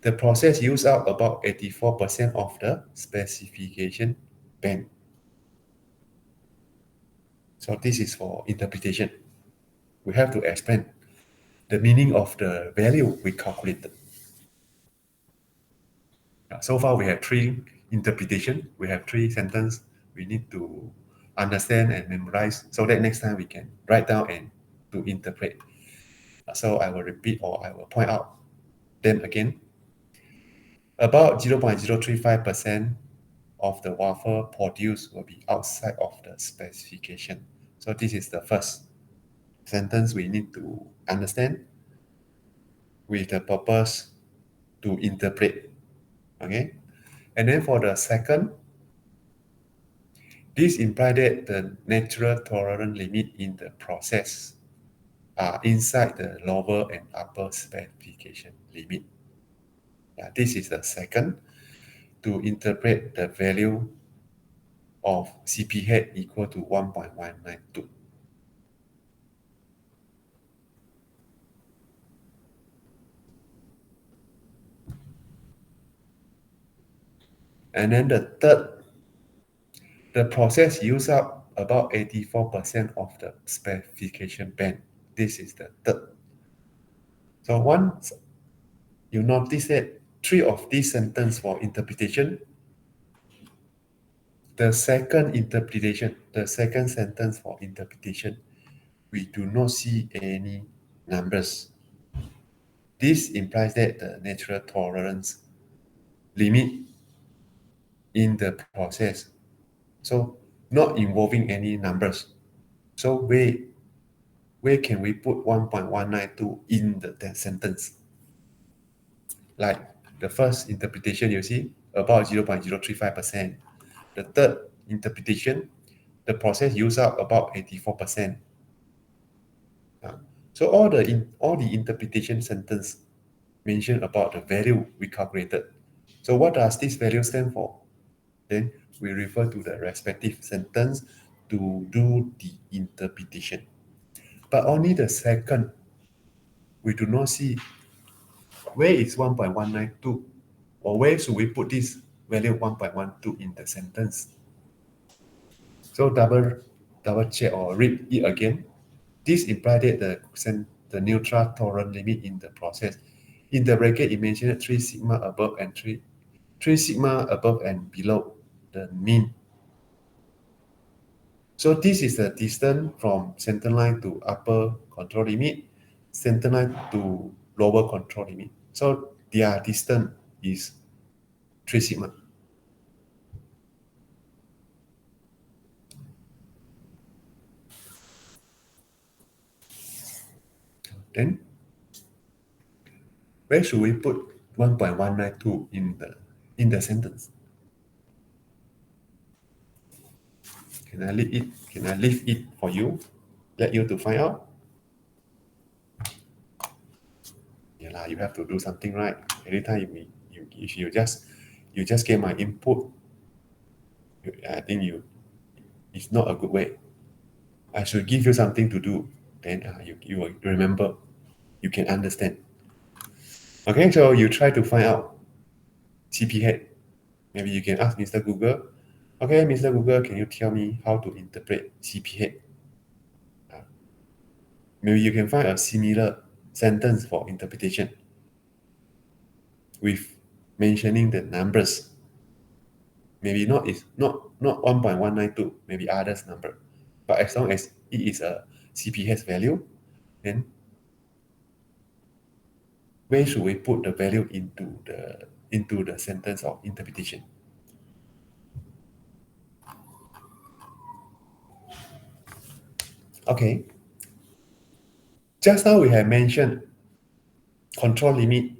The process use up about 84% of the specification band. So this is for interpretation. We have to explain the meaning of the value we calculated. So far, we have three interpretation. We have three sentences we need to understand and memorize so that next time we can write down and to interpret. So I will repeat or I will point out them again. About 0.035% of the wafer produced will be outside of the specification. So this is the first sentence we need to understand with the purpose to interpret. Okay? And then for the second, this implies that the natural tolerance limit in the process are inside the lower and upper specification limit. Yeah, this is the second to interpret the value of CP head equal to 1.192. And then the third, the process use up about 84% of the specification band. This is the third. So once you notice that three of these sentences for interpretation, the second interpretation, the second sentence for interpretation, we do not see any numbers. This implies that the natural tolerance limit in the process, so not involving any numbers. So where can we put 1.192 in the sentence? Like the first interpretation, you see, about 0.035%. The third interpretation, the process use up about 84%. So all the interpretation sentence mention about the value we calculated. So what does this value stand for? Then we refer to the respective sentence to do the interpretation. But only the second, we do not see where is 1.192 or where should we put this value 1.12 in the sentence. So double check or read it again. This implies that the neutral tolerance limit in the process. In the bracket, it mentioned 3 sigma above and 3 sigma above and below the mean. So this is the distance from center line to upper control limit, center line to lower control limit. So their distance is 3 sigma. Then where should we put 1.192 in the sentence? Can I leave it? Can I leave it for you? Let you to find out? Yeah, you have to do something right. Every time if you just get my input, I think it's not a good way. I should give you something to do. Then you will remember. You can understand. Okay, so you try to find out CP head. Maybe you can ask Mr. Google. Okay, Mr. Google, can you tell me how to interpret CP head? Maybe you can find a similar sentence for interpretation with mentioning the numbers. Maybe not 1.192, maybe others number. But as long as it is a CPS value, then where should we put the value into the sentence of interpretation? Okay. Just now we have mentioned control limit,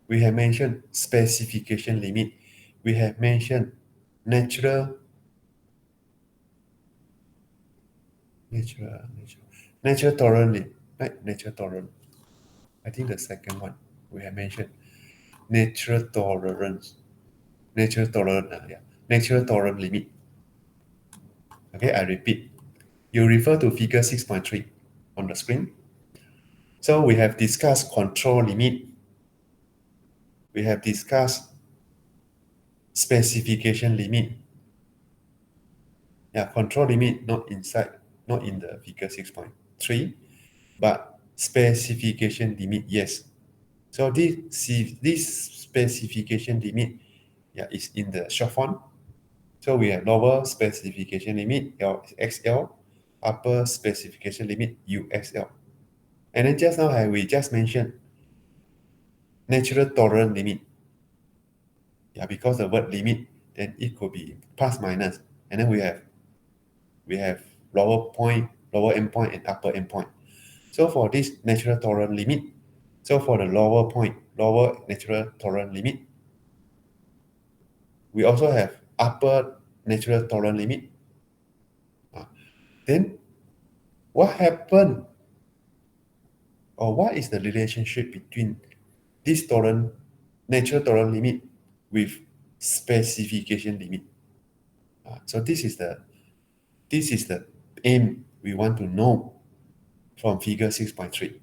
we have mentioned specification limit, we have mentioned natural tolerance limit, right? Natural tolerance. I think the second one we have mentioned natural tolerance. Natural tolerance limit. Okay, I repeat. You refer to figure 6.3 on the screen. So we have discussed control limit. We have discussed specification limit. Yeah, control limit not in the figure 6.3, but specification limit, yes. So this specification limit Yeah, it's in the short font. So we have lower specification limit XL, upper specification limit UXL. And then just now we just mentioned natural tolerance limit. Yeah, because the word limit, then it could be plus minus. And then we have lower endpoint and upper endpoint. So for this natural tolerance limit, so for the lower natural tolerance limit, we also have upper natural tolerance limit. Then what happened, or what is the relationship between this natural tolerance limit with specification limit? So this is the aim we want to know from figure 6.3.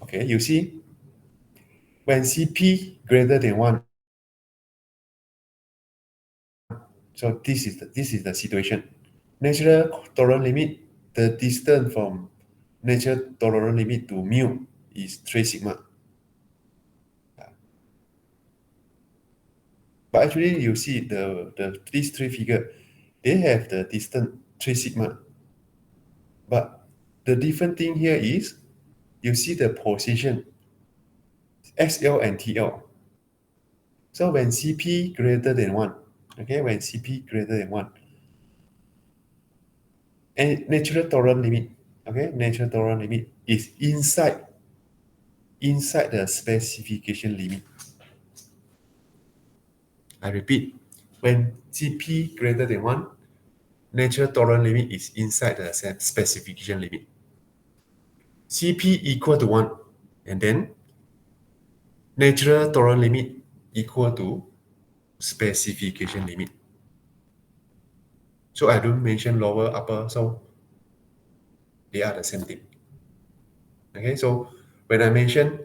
Okay, you see, when CP greater than 1, so this is the situation. Natural tolerance limit, the distance from natural tolerance limit to mu is 3 sigma. But actually, you see these three figures, they have the distance 3 sigma. But the different thing here is, you see the position SL and TL. So when CP greater than 1, okay, when CP greater than 1, and natural tolerance limit, okay, natural tolerance limit is inside the specification limit. I repeat, when CP greater than 1, natural tolerance limit is inside the specification limit. CP equal to 1, and then natural tolerance limit equal to specification limit. So I don't mention lower, upper, so they are the same thing. Okay, so when I mention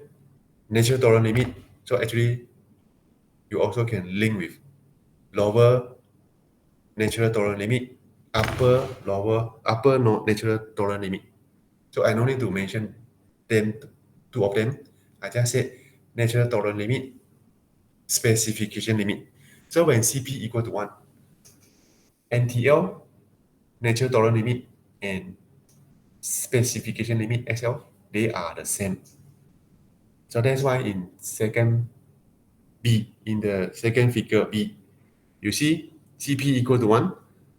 natural tolerance limit, so actually you also can link with lower natural tolerance limit, upper natural tolerance limit. So I no need to mention them, two of them. I just said natural tolerance limit, specification limit. So when CP equal to 1, NTL, natural tolerance limit, and specification limit XL, they are the same. So that's why in second B, in the second figure B, you see CP equal to 1.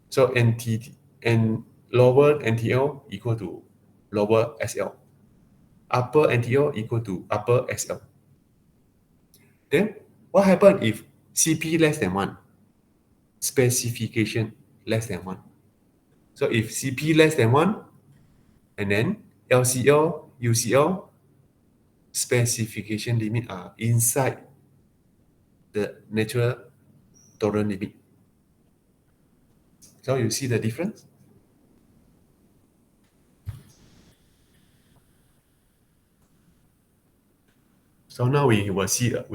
So NT and lower NTL equal to lower SL. Upper NTL equal to upper SL. Then what happens if CP less than 1? Specification less than 1. So if CP less than 1, and then LCL, UCL, specification limit are inside the natural tolerance limit. So you see the difference? So now we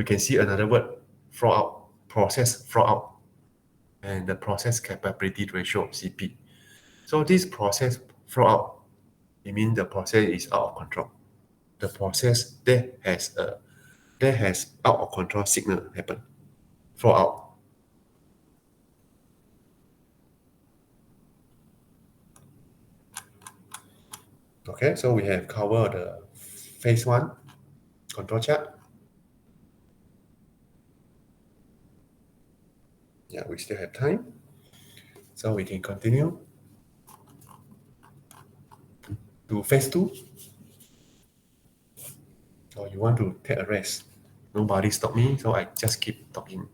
can see another word, flow out, process flow out, and the process capability ratio, CP. So this process flow out, it means the process is out of control. The process that has out of control signal happen, flow out. Okay, so we have covered the phase 1 control chart. Yeah, we still have time, so we can continue to phase 2. So you want to take a rest? Nobody stop me, so I just keep talking.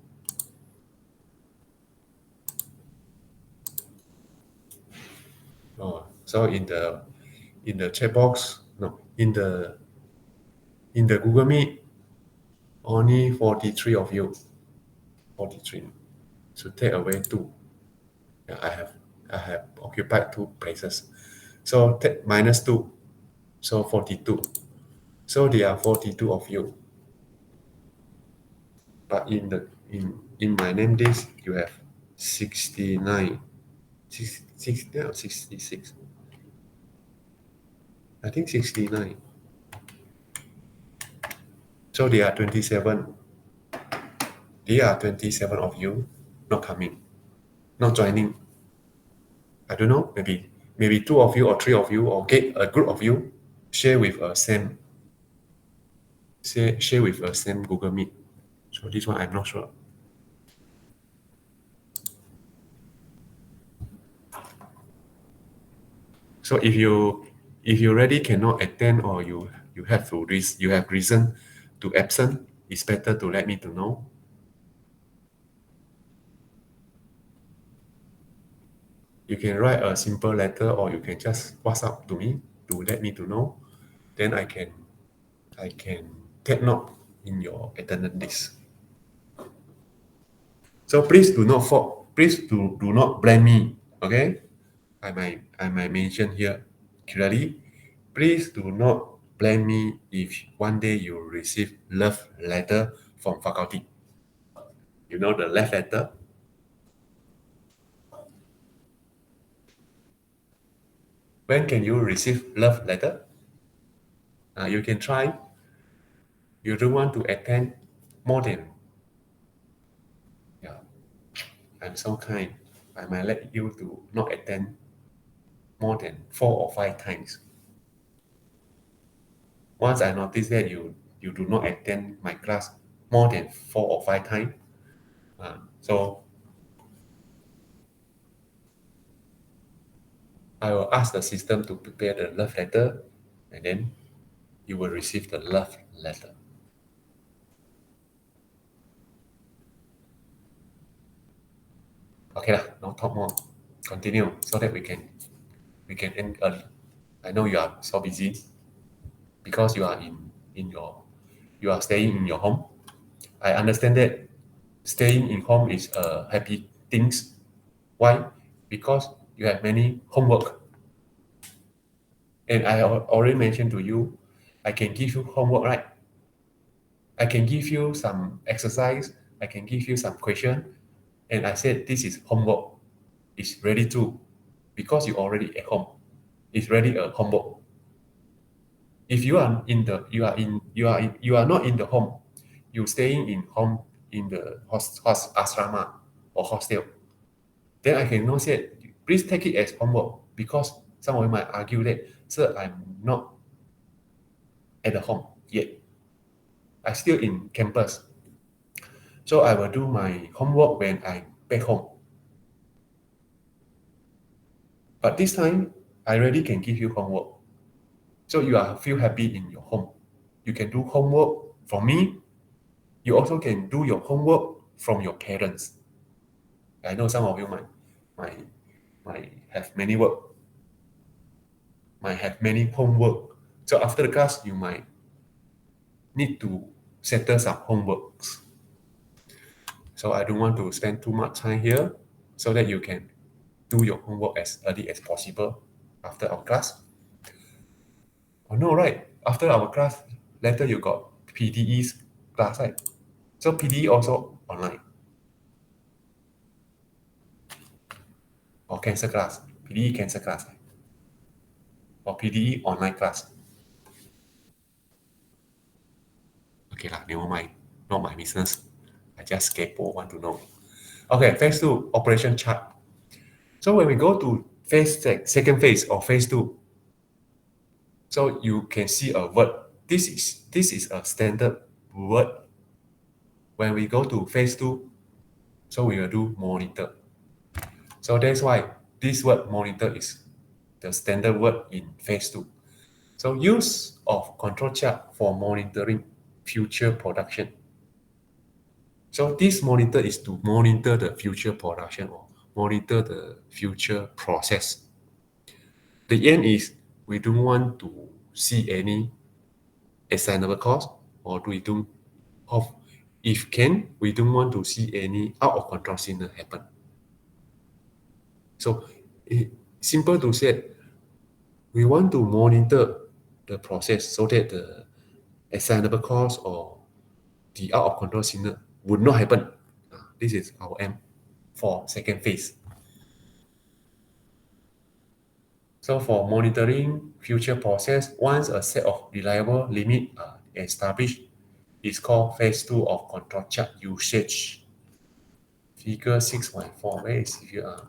Oh, so in the chat box, no, in the Google Meet, only 43 of you. 43. So take away 2. Yeah, I have occupied 2 places. So take minus 2. So 42. So there are 42 of you. But in my name list, you have 69. 66. I think 69. So there are 27 There are 27 of you not coming, not joining. I don't know, maybe 2 of you or 3 of you, or get a group of you, share with a same Google Meet. So this one I'm not sure. So if you already cannot attend, or you have reason to absent, it's better to let me to know. You can write a simple letter, or you can just WhatsApp to me to let me to know. Then I can take note in your attendance list. So please do not blame me. Okay, I might mention here clearly. Please do not blame me if one day you receive love letter from faculty. You know the love letter? When can you receive love letter? You can try. You don't want to attend more than, yeah, I'm so kind. I might let you to not attend more than 4 or 5 times. Once I notice that you do not attend my class more than 4 or 5 times, so I will ask the system to prepare the love letter, and then you will receive the love letter. Okay lah, no talk more. Continue so that we can end early. I know you are so busy because you are you are staying in your home. I understand that staying in home is a happy things. Why? Because you have many homework. And I already mentioned to you, I can give you homework, right? I can give you some exercise, I can give you some question, and I said this is homework. It's ready to, because you already at home. It's ready a homework. If you are in the you are not in the home, you staying in home in the asrama or hostel, then I can not say please take it as homework, because someone might argue that, sir, I'm not at the home yet. I still in campus. So I will do my homework when I back home. But this time, I already can give you homework. So you are feel happy in your home. You can do homework from me. You also can do your homework from your parents. I know some of you might have many work, might have many homework. So after the class, you might need to settle some homeworks. So I don't want to spend too much time here, so that you can do your homework as early as possible after our class. Oh no, right? After our class, later you got PDE's class, right? So PDE also online. Or cancel class. PDE cancel class. Or PDE online class. Okay lah, never mind. Not my business. I just scapegoat, want to know. Okay, phase 2, operation chart. So when we go to second phase or phase 2, so you can see a word. This is a standard word. When we go to phase 2, so we will do monitor. So that's why this word monitor is the standard word in phase 2. So use of control chart for monitoring future production. So this monitor is to monitor the future production or monitor the future process. The end is we don't want to see any assignable cost, or we don't have, if can, we don't want to see any out of control signal happen. So simple to say, we want to monitor the process so that the assignable cost or the out of control signal would not happen. This is our aim for second phase. So for monitoring future process, once a set of reliable limit are established, is called phase 2 of control chart usage. Figure 6.4. Where is figure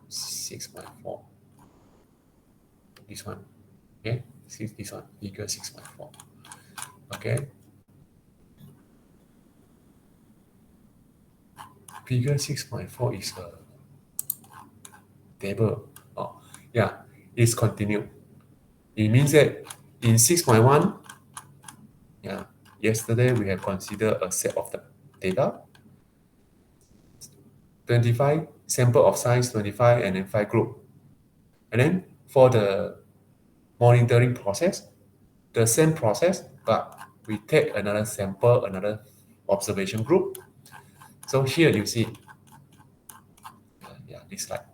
6.4? This one. Okay, this one, figure 6.4. Okay. Figure 6.4 is a table. Oh, yeah, it's continued. It means that in 6.1, yeah, yesterday we have considered a set of the data. 25 sample of size 25 and then 5 group. And then for the monitoring process, the same process, but we take another sample, another observation group. So here you see, this slide.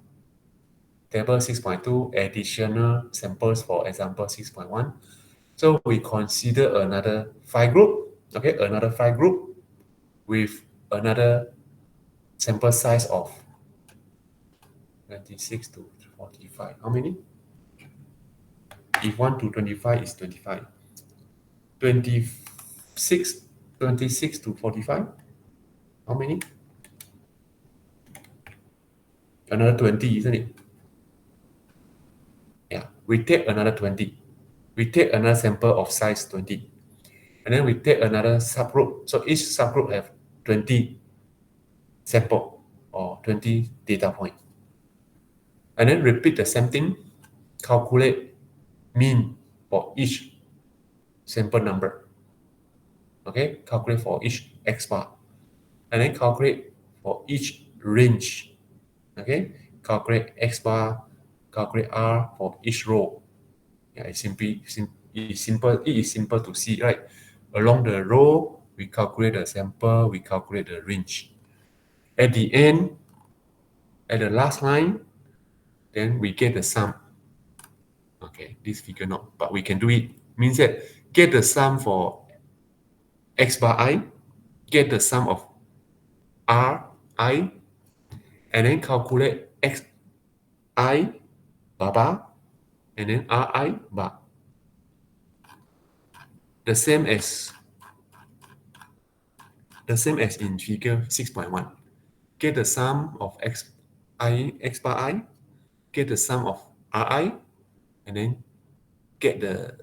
Table 6.2, additional samples for example 6.1. So we consider another 5 group, okay, another 5 group with another sample size of 26 to 45. How many? If 1 to 25 is 25. 26 to 45. How many? Another 20, isn't it? Yeah, we take another 20. We take another sample of size 20. And then we take another subgroup. So each subgroup have 20 sample or 20 data point. And then repeat the same thing. Calculate mean for each sample number. Okay, calculate for each X bar. And then calculate for each range. Okay, calculate X bar, calculate R for each row. Yeah, it is simple to see, right? Along the row, we calculate the sample, we calculate the range. At the end, at the last line, then we get the sum. Okay, this figure not, but we can do it. Means that get the sum for X bar I, get the sum of R I, and then calculate X I bar, and then R I bar. The same as in figure 6.1. Get the sum of X bar I, get the sum of Ri, and then get the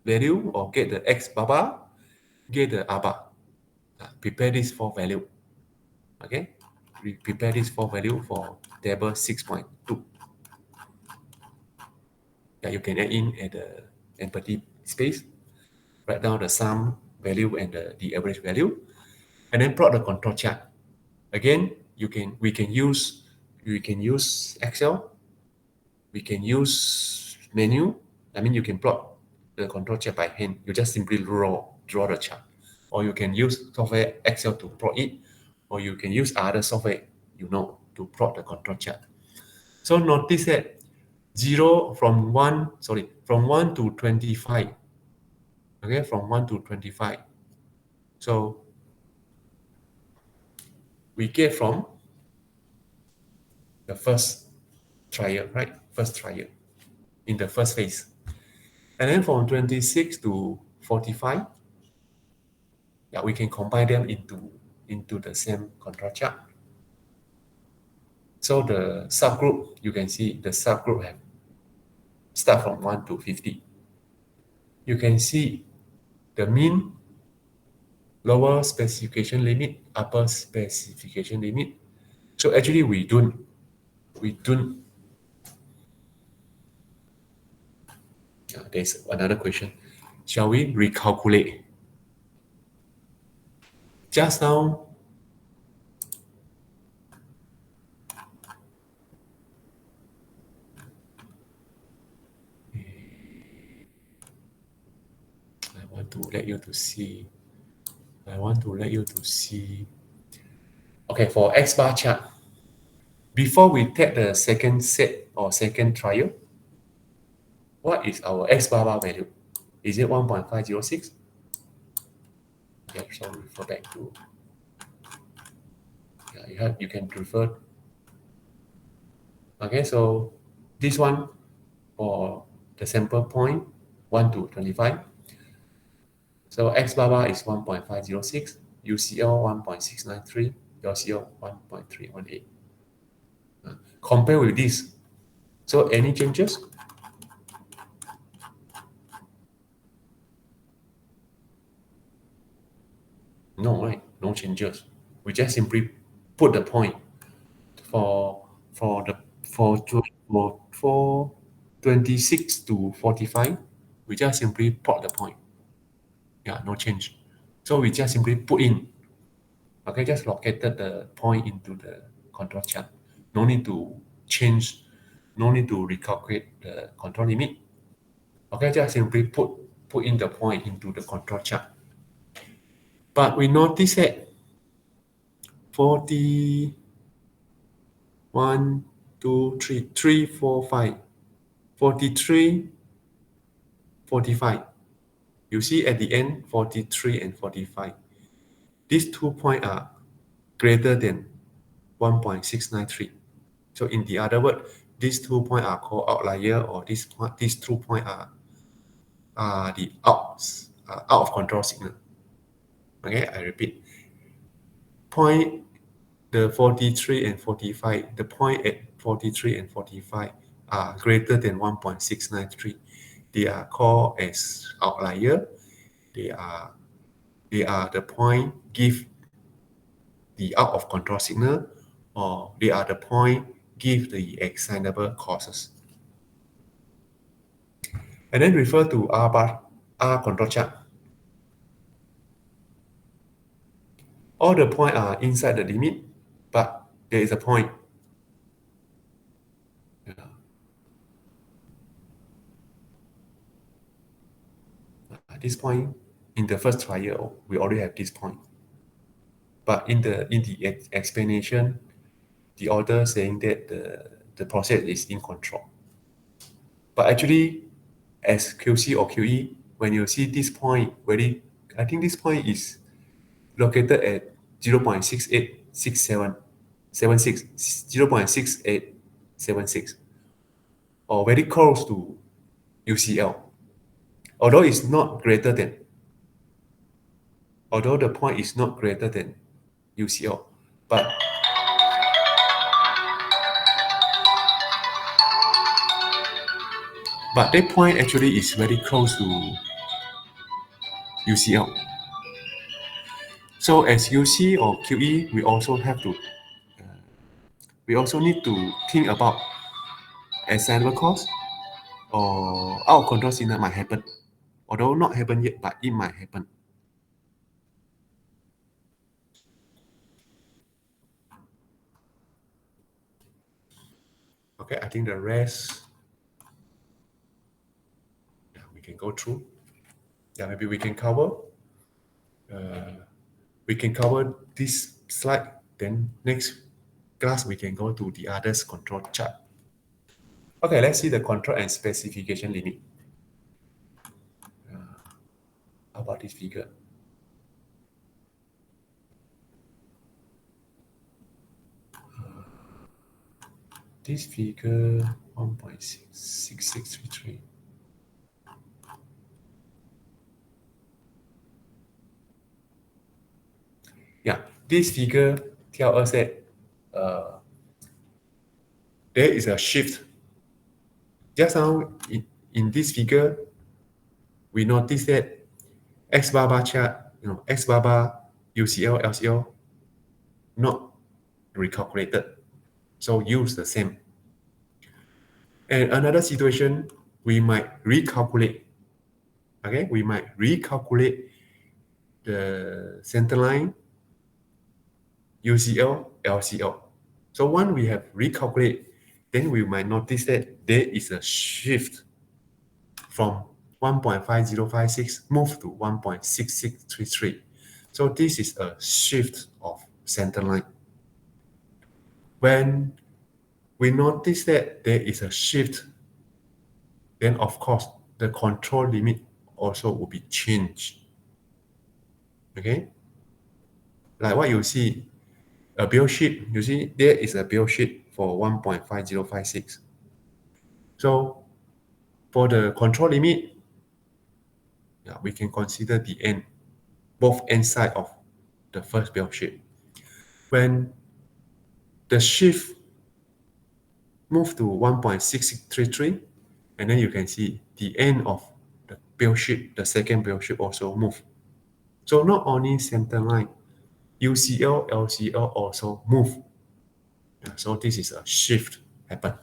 value or get the X bar, get the R bar. Prepare this for value. Okay, we prepare this for value for table 6.2. Yeah, you can add in at the empty space, write down the sum value and the average value, and then plot the control chart. Again, we can use Excel, we can use menu. I mean, you can plot the control chart by hand. You just simply draw the chart, or you can use software Excel to plot it, or you can use other software to plot the control chart. So notice that from 1 to 25. Okay, from 1 to 25. So we get from the first trial, right? First trial in the first phase. And then from 26 to 45, yeah, we can combine them into the same control chart. So the subgroup, you can see the subgroup have start from 1 to 50. You can see the mean, lower specification limit, upper specification limit. So actually we don't. There's another question. Shall we recalculate? Just now, I want to let you to see. Okay, for X bar chart, before we take the second set or second trial, what is our X bar value? Is it 1.506? Okay, so refer back to, you can refer. Okay, so this one for the sample point 1 to 25. So X bar bar is 1.506, UCL 1.693, LCL 1.318. Compare with this. So any changes? No, right? No changes. We just simply put the point for 26 to 45. We just simply plot the point. Yeah, no change. So we just simply put in. Okay, just located the point into the control chart. No need to change. No need to recalculate the control limit. Okay, just simply put in the point into the control chart. But we notice that 41, 2, 3, 3, 4, 5, 43, 45. You see at the end, 43 and 45. These 2 points are greater than 1.693. So in the other word, these 2 points are called outlier, or these 2 points are the out of control signal. Okay, I repeat. The 43 and 45, the point at 43 and 45 are greater than 1.693. They are called as outlier. They are the point give the out of control signal, or they are the point give the excitable causes. And then refer to R control chart. All the points are inside the limit, but there is a point. This point in the first trial, we already have this point. But in the explanation, the author saying that the process is in control. But actually, as QC or QE, when you see this point, I think this point is located at 0.686776, 0.6876, or very close to UCL. Although the point is not greater than UCL, but that point actually is very close to UCL. So as UC or QE, we also need to think about excitable cause or out of control signal might happen. Although not happen yet, but it might happen. Okay, I think the rest we can go through. Yeah, maybe we can cover. We can cover this slide. Then next class we can go to the others control chart. Okay, let's see the control and specification limit. How about this figure? This figure 1.6633. Yeah, this figure tells us that there is a shift. Just now in this figure, we notice that X bar bar chart, X bar bar, UCL, LCL, not recalculated. So use the same. And another situation, we might recalculate. Okay, we might recalculate the center line, UCL, LCL. So once we have recalculate, then we might notice that there is a shift from 1.5056 move to 1.6633. So this is a shift of center line. When we notice that there is a shift, then of course the control limit also will be changed. Okay, like what you see, a bill sheet. You see there is a bill sheet for 1.5056. So for the control limit, we can consider the end, both end side of the first bell shape. When the shift move to 1.6633, and then you can see the end of the bell shape, the second bell shape also move. So not only center line, UCL, LCL also move. So this is a shift happen.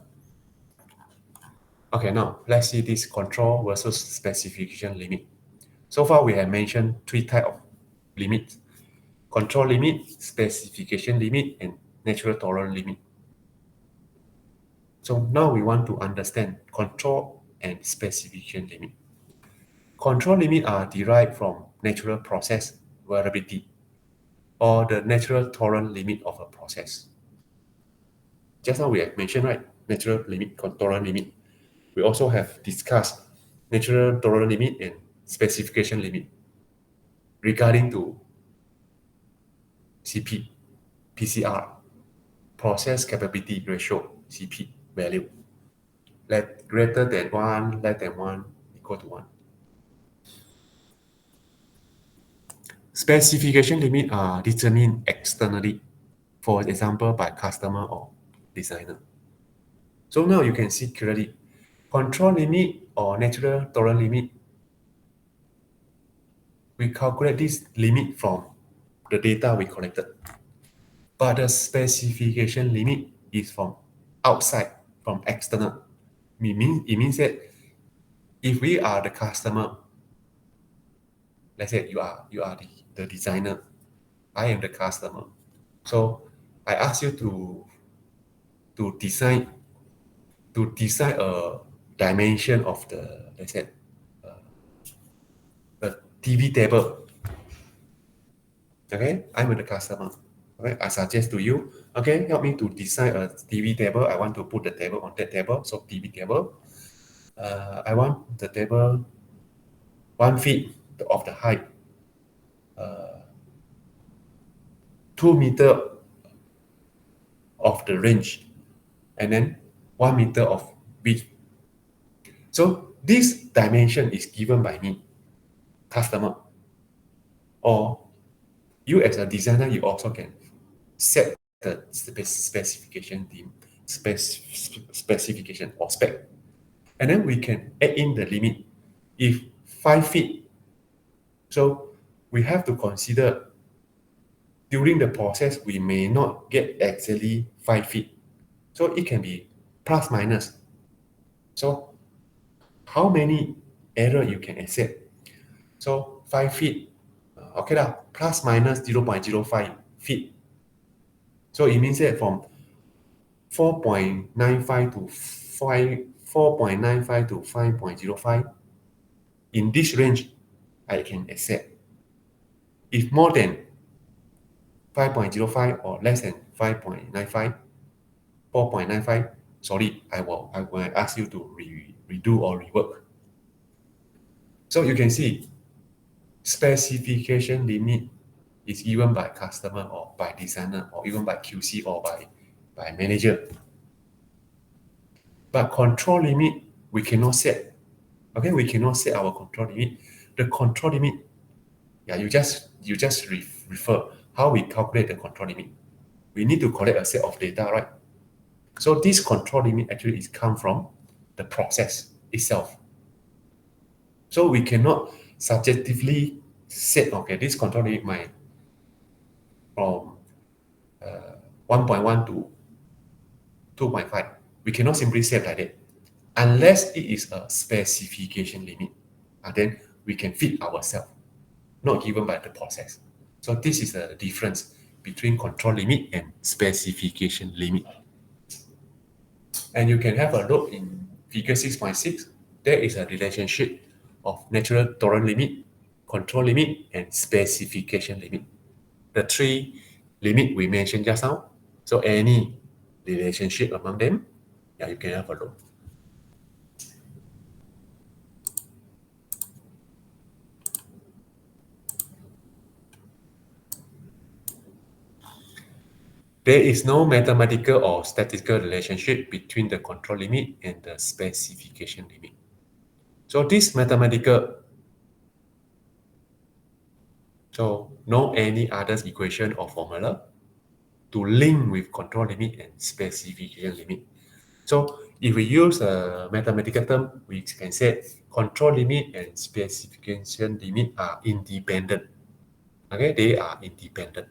Okay, now let's see this control versus specification limit. So far we have mentioned three types of limits: control limit, specification limit, and natural tolerance limit. So now we want to understand control and specification limit. Control limit are derived from natural process variability or the natural tolerance limit of a process. Just now we have mentioned, right, natural limit, tolerance limit. We also have discussed natural tolerance limit and specification limit regarding to CP, PCR, process capability ratio, CP value. Greater than 1, less than 1, equal to 1. Specification limit are determined externally, for example, by customer or designer. So now you can see clearly, control limit or natural tolerance limit, we calculate this limit from the data we collected. But the specification limit is from outside, from external. It means that if we are the customer, let's say you are the designer, I am the customer. So I ask you to design a dimension of the, let's say, the TV table. Okay, I'm the customer. Okay, I suggest to you, okay, help me to design a TV table. I want to put the table on that table, so TV table. I want the table 1 feet of the height, 2 meter of the range, and then 1 meter of width. So this dimension is given by me, customer. Or you as a designer, you also can set the specification or spec. And then we can add in the limit. If 5 feet, so we have to consider during the process, we may not get exactly 5 feet. So it can be plus minus. So how many error you can accept? So 5 feet, okay lah, plus minus 0.05 feet. So it means that from 4.95 to 4.95 to 5.05, in this range, I can accept. If more than 5.05 or less than 5.95, 4.95, sorry, I will ask you to redo or rework. So you can see specification limit is given by customer or by designer or even by QC or by manager. But control limit, we cannot set. Okay, we cannot set our control limit. The control limit, you just refer how we calculate the control limit. We need to collect a set of data, right? So this control limit actually is come from the process itself. So we cannot subjectively set, okay, this control limit might from 1.1 to 2.5. We cannot simply set like that. Unless it is a specification limit, and then we can fit ourselves, not given by the process. So this is the difference between control limit and specification limit. And you can have a look in figure 6.6. There is a relationship of natural tolerance limit, control limit, and specification limit. The three limit we mentioned just now. So any relationship among them, you can have a look. There is no mathematical or statistical relationship between the control limit and the specification limit. So this mathematical So no any other equation or formula to link with control limit and specification limit. So if we use a mathematical term, we can say control limit and specification limit are independent. Okay, they are independent.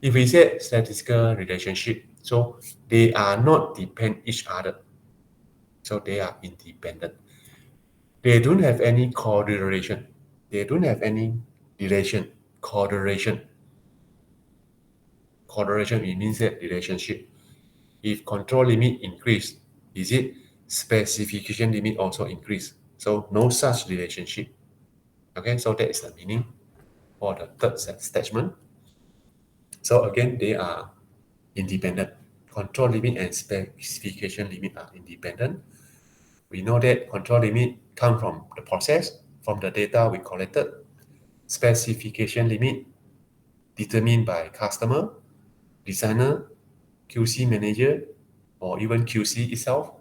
If we say statistical relationship, so they are not depend each other. So they are independent. They don't have any correlation. They don't have any relation. Correlation. Correlation, it means that relationship. If control limit increase, is it specification limit also increase? So no such relationship. Okay, so that is the meaning for the third statement. So again, they are independent. Control limit and specification limit are independent. We know that control limit come from the process, from the data we collected. Specification limit determined by customer, designer, QC manager, or even QC itself.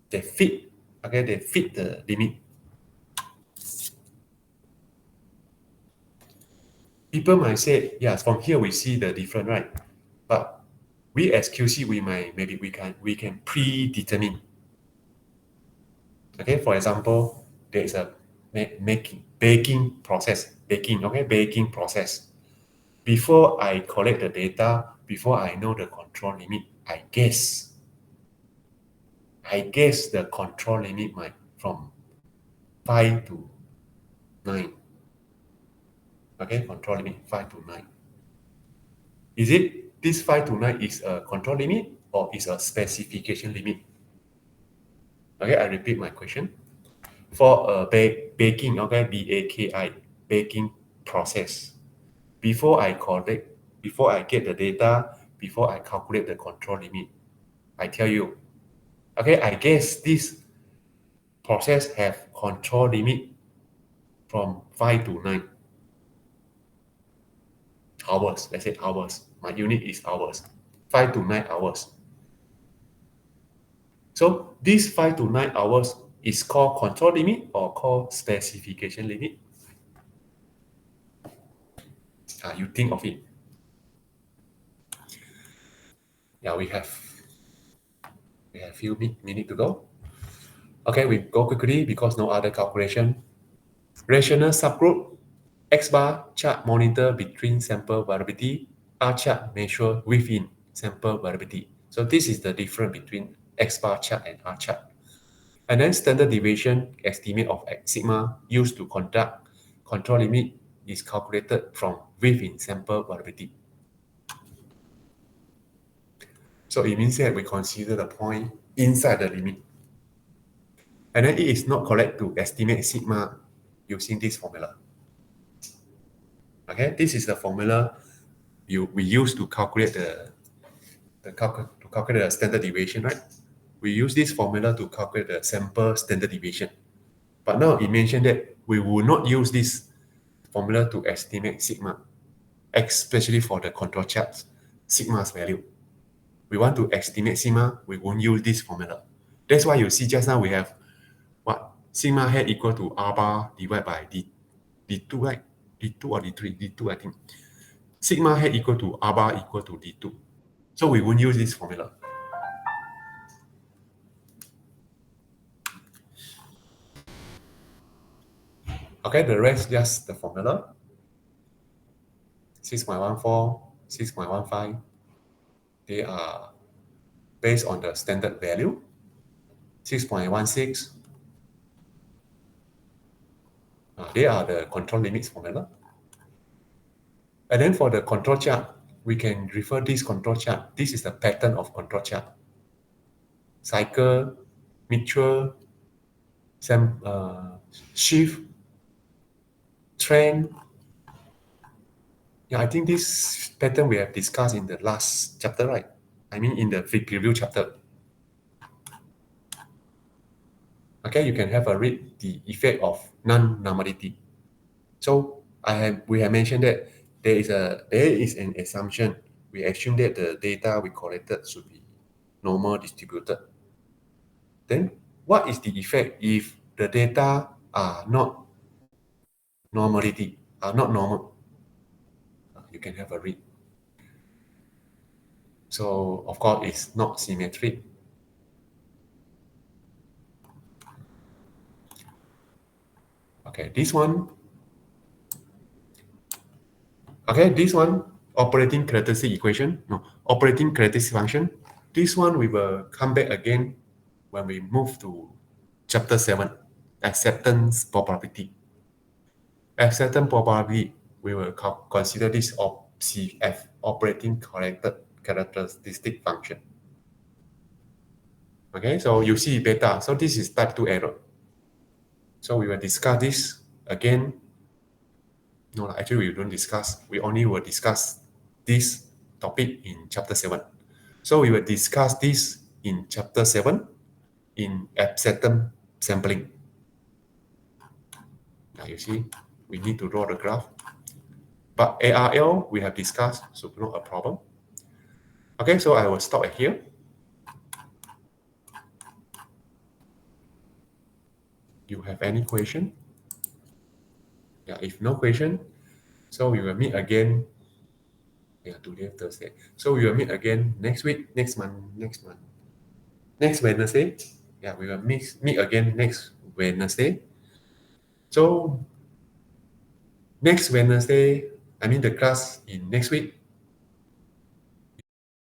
They fit, okay, they fit the limit. People might say, yes, from here we see the difference, right? But we as QC, we can predetermine. Okay, for example, there is a baking process. Baking process. Before I collect the data, before I know the control limit, I guess the control limit might from 5 to 9. Okay, control limit 5 to 9. Is it this 5 to 9 is a control limit or is a specification limit? Okay, I repeat my question. For a baking, okay, BAKI, baking process, before I get the data, before I calculate the control limit, I tell you, okay, I guess this process have control limit from 5 to 9 hours. Let's say hours. My unit is hours. 5 to 9 hours. So this 5 to 9 hours is called control limit or called specification limit? You think of it. Yeah, we have few minutes to go. Okay, we go quickly because no other calculation. Rational subgroup, X bar chart monitor between sample variability, R chart measure within sample variability. So this is the difference between X bar chart and R chart. And then standard deviation estimate of sigma used to conduct control limit is calculated from within sample variability. So it means that we consider the point inside the limit. And then it is not correct to estimate sigma using this formula. Okay, this is the formula we use to calculate the standard deviation, right? We use this formula to calculate the sample standard deviation. But now it mentioned that we will not use this formula to estimate sigma, especially for the control charts, sigma's value. We want to estimate sigma, we won't use this formula. That's why you see just now we have what? Sigma hat equal to R bar divided by D2, right? D2 or D3? D2, I think. Sigma hat equal to R bar equal to D2. So we won't use this formula. Okay, the rest just the formula. 6.14, 6.15. They are based on the standard value. 6.16. They are the control limits formula. And then for the control chart, we can refer this control chart. This is the pattern of control chart. Cycle, mixture, shift, trend. Yeah, I think this pattern we have discussed in the last chapter, right? I mean, in the preview chapter. Okay, you can have a read the effect of non-normality. So we have mentioned that there is an assumption. We assume that the data we collected should be normal distributed. Then what is the effect if the data are not normality? are not normal. You can have a read. So of course, it's not symmetric. Okay, this one. Okay, this one, operating characteristic equation. No, operating characteristic function. This one we will come back again when we move to chapter 7, acceptance probability. Acceptance probability, we will consider this OCF, operating characteristic function. Okay, so you see beta. So this is type 2 error. So we will discuss this again. No, actually we don't discuss. We only will discuss this topic in chapter 7. So we will discuss this in chapter 7 in acceptance sampling. Now you see, we need to draw the graph. But ARL, we have discussed, so not a problem. Okay, so I will stop at here. You have any question? Yeah, if no question, so we will meet again. Yeah, today Thursday. So we will meet again next week, next Wednesday. Yeah, we will meet again next Wednesday. So next Wednesday, I mean the class in next week,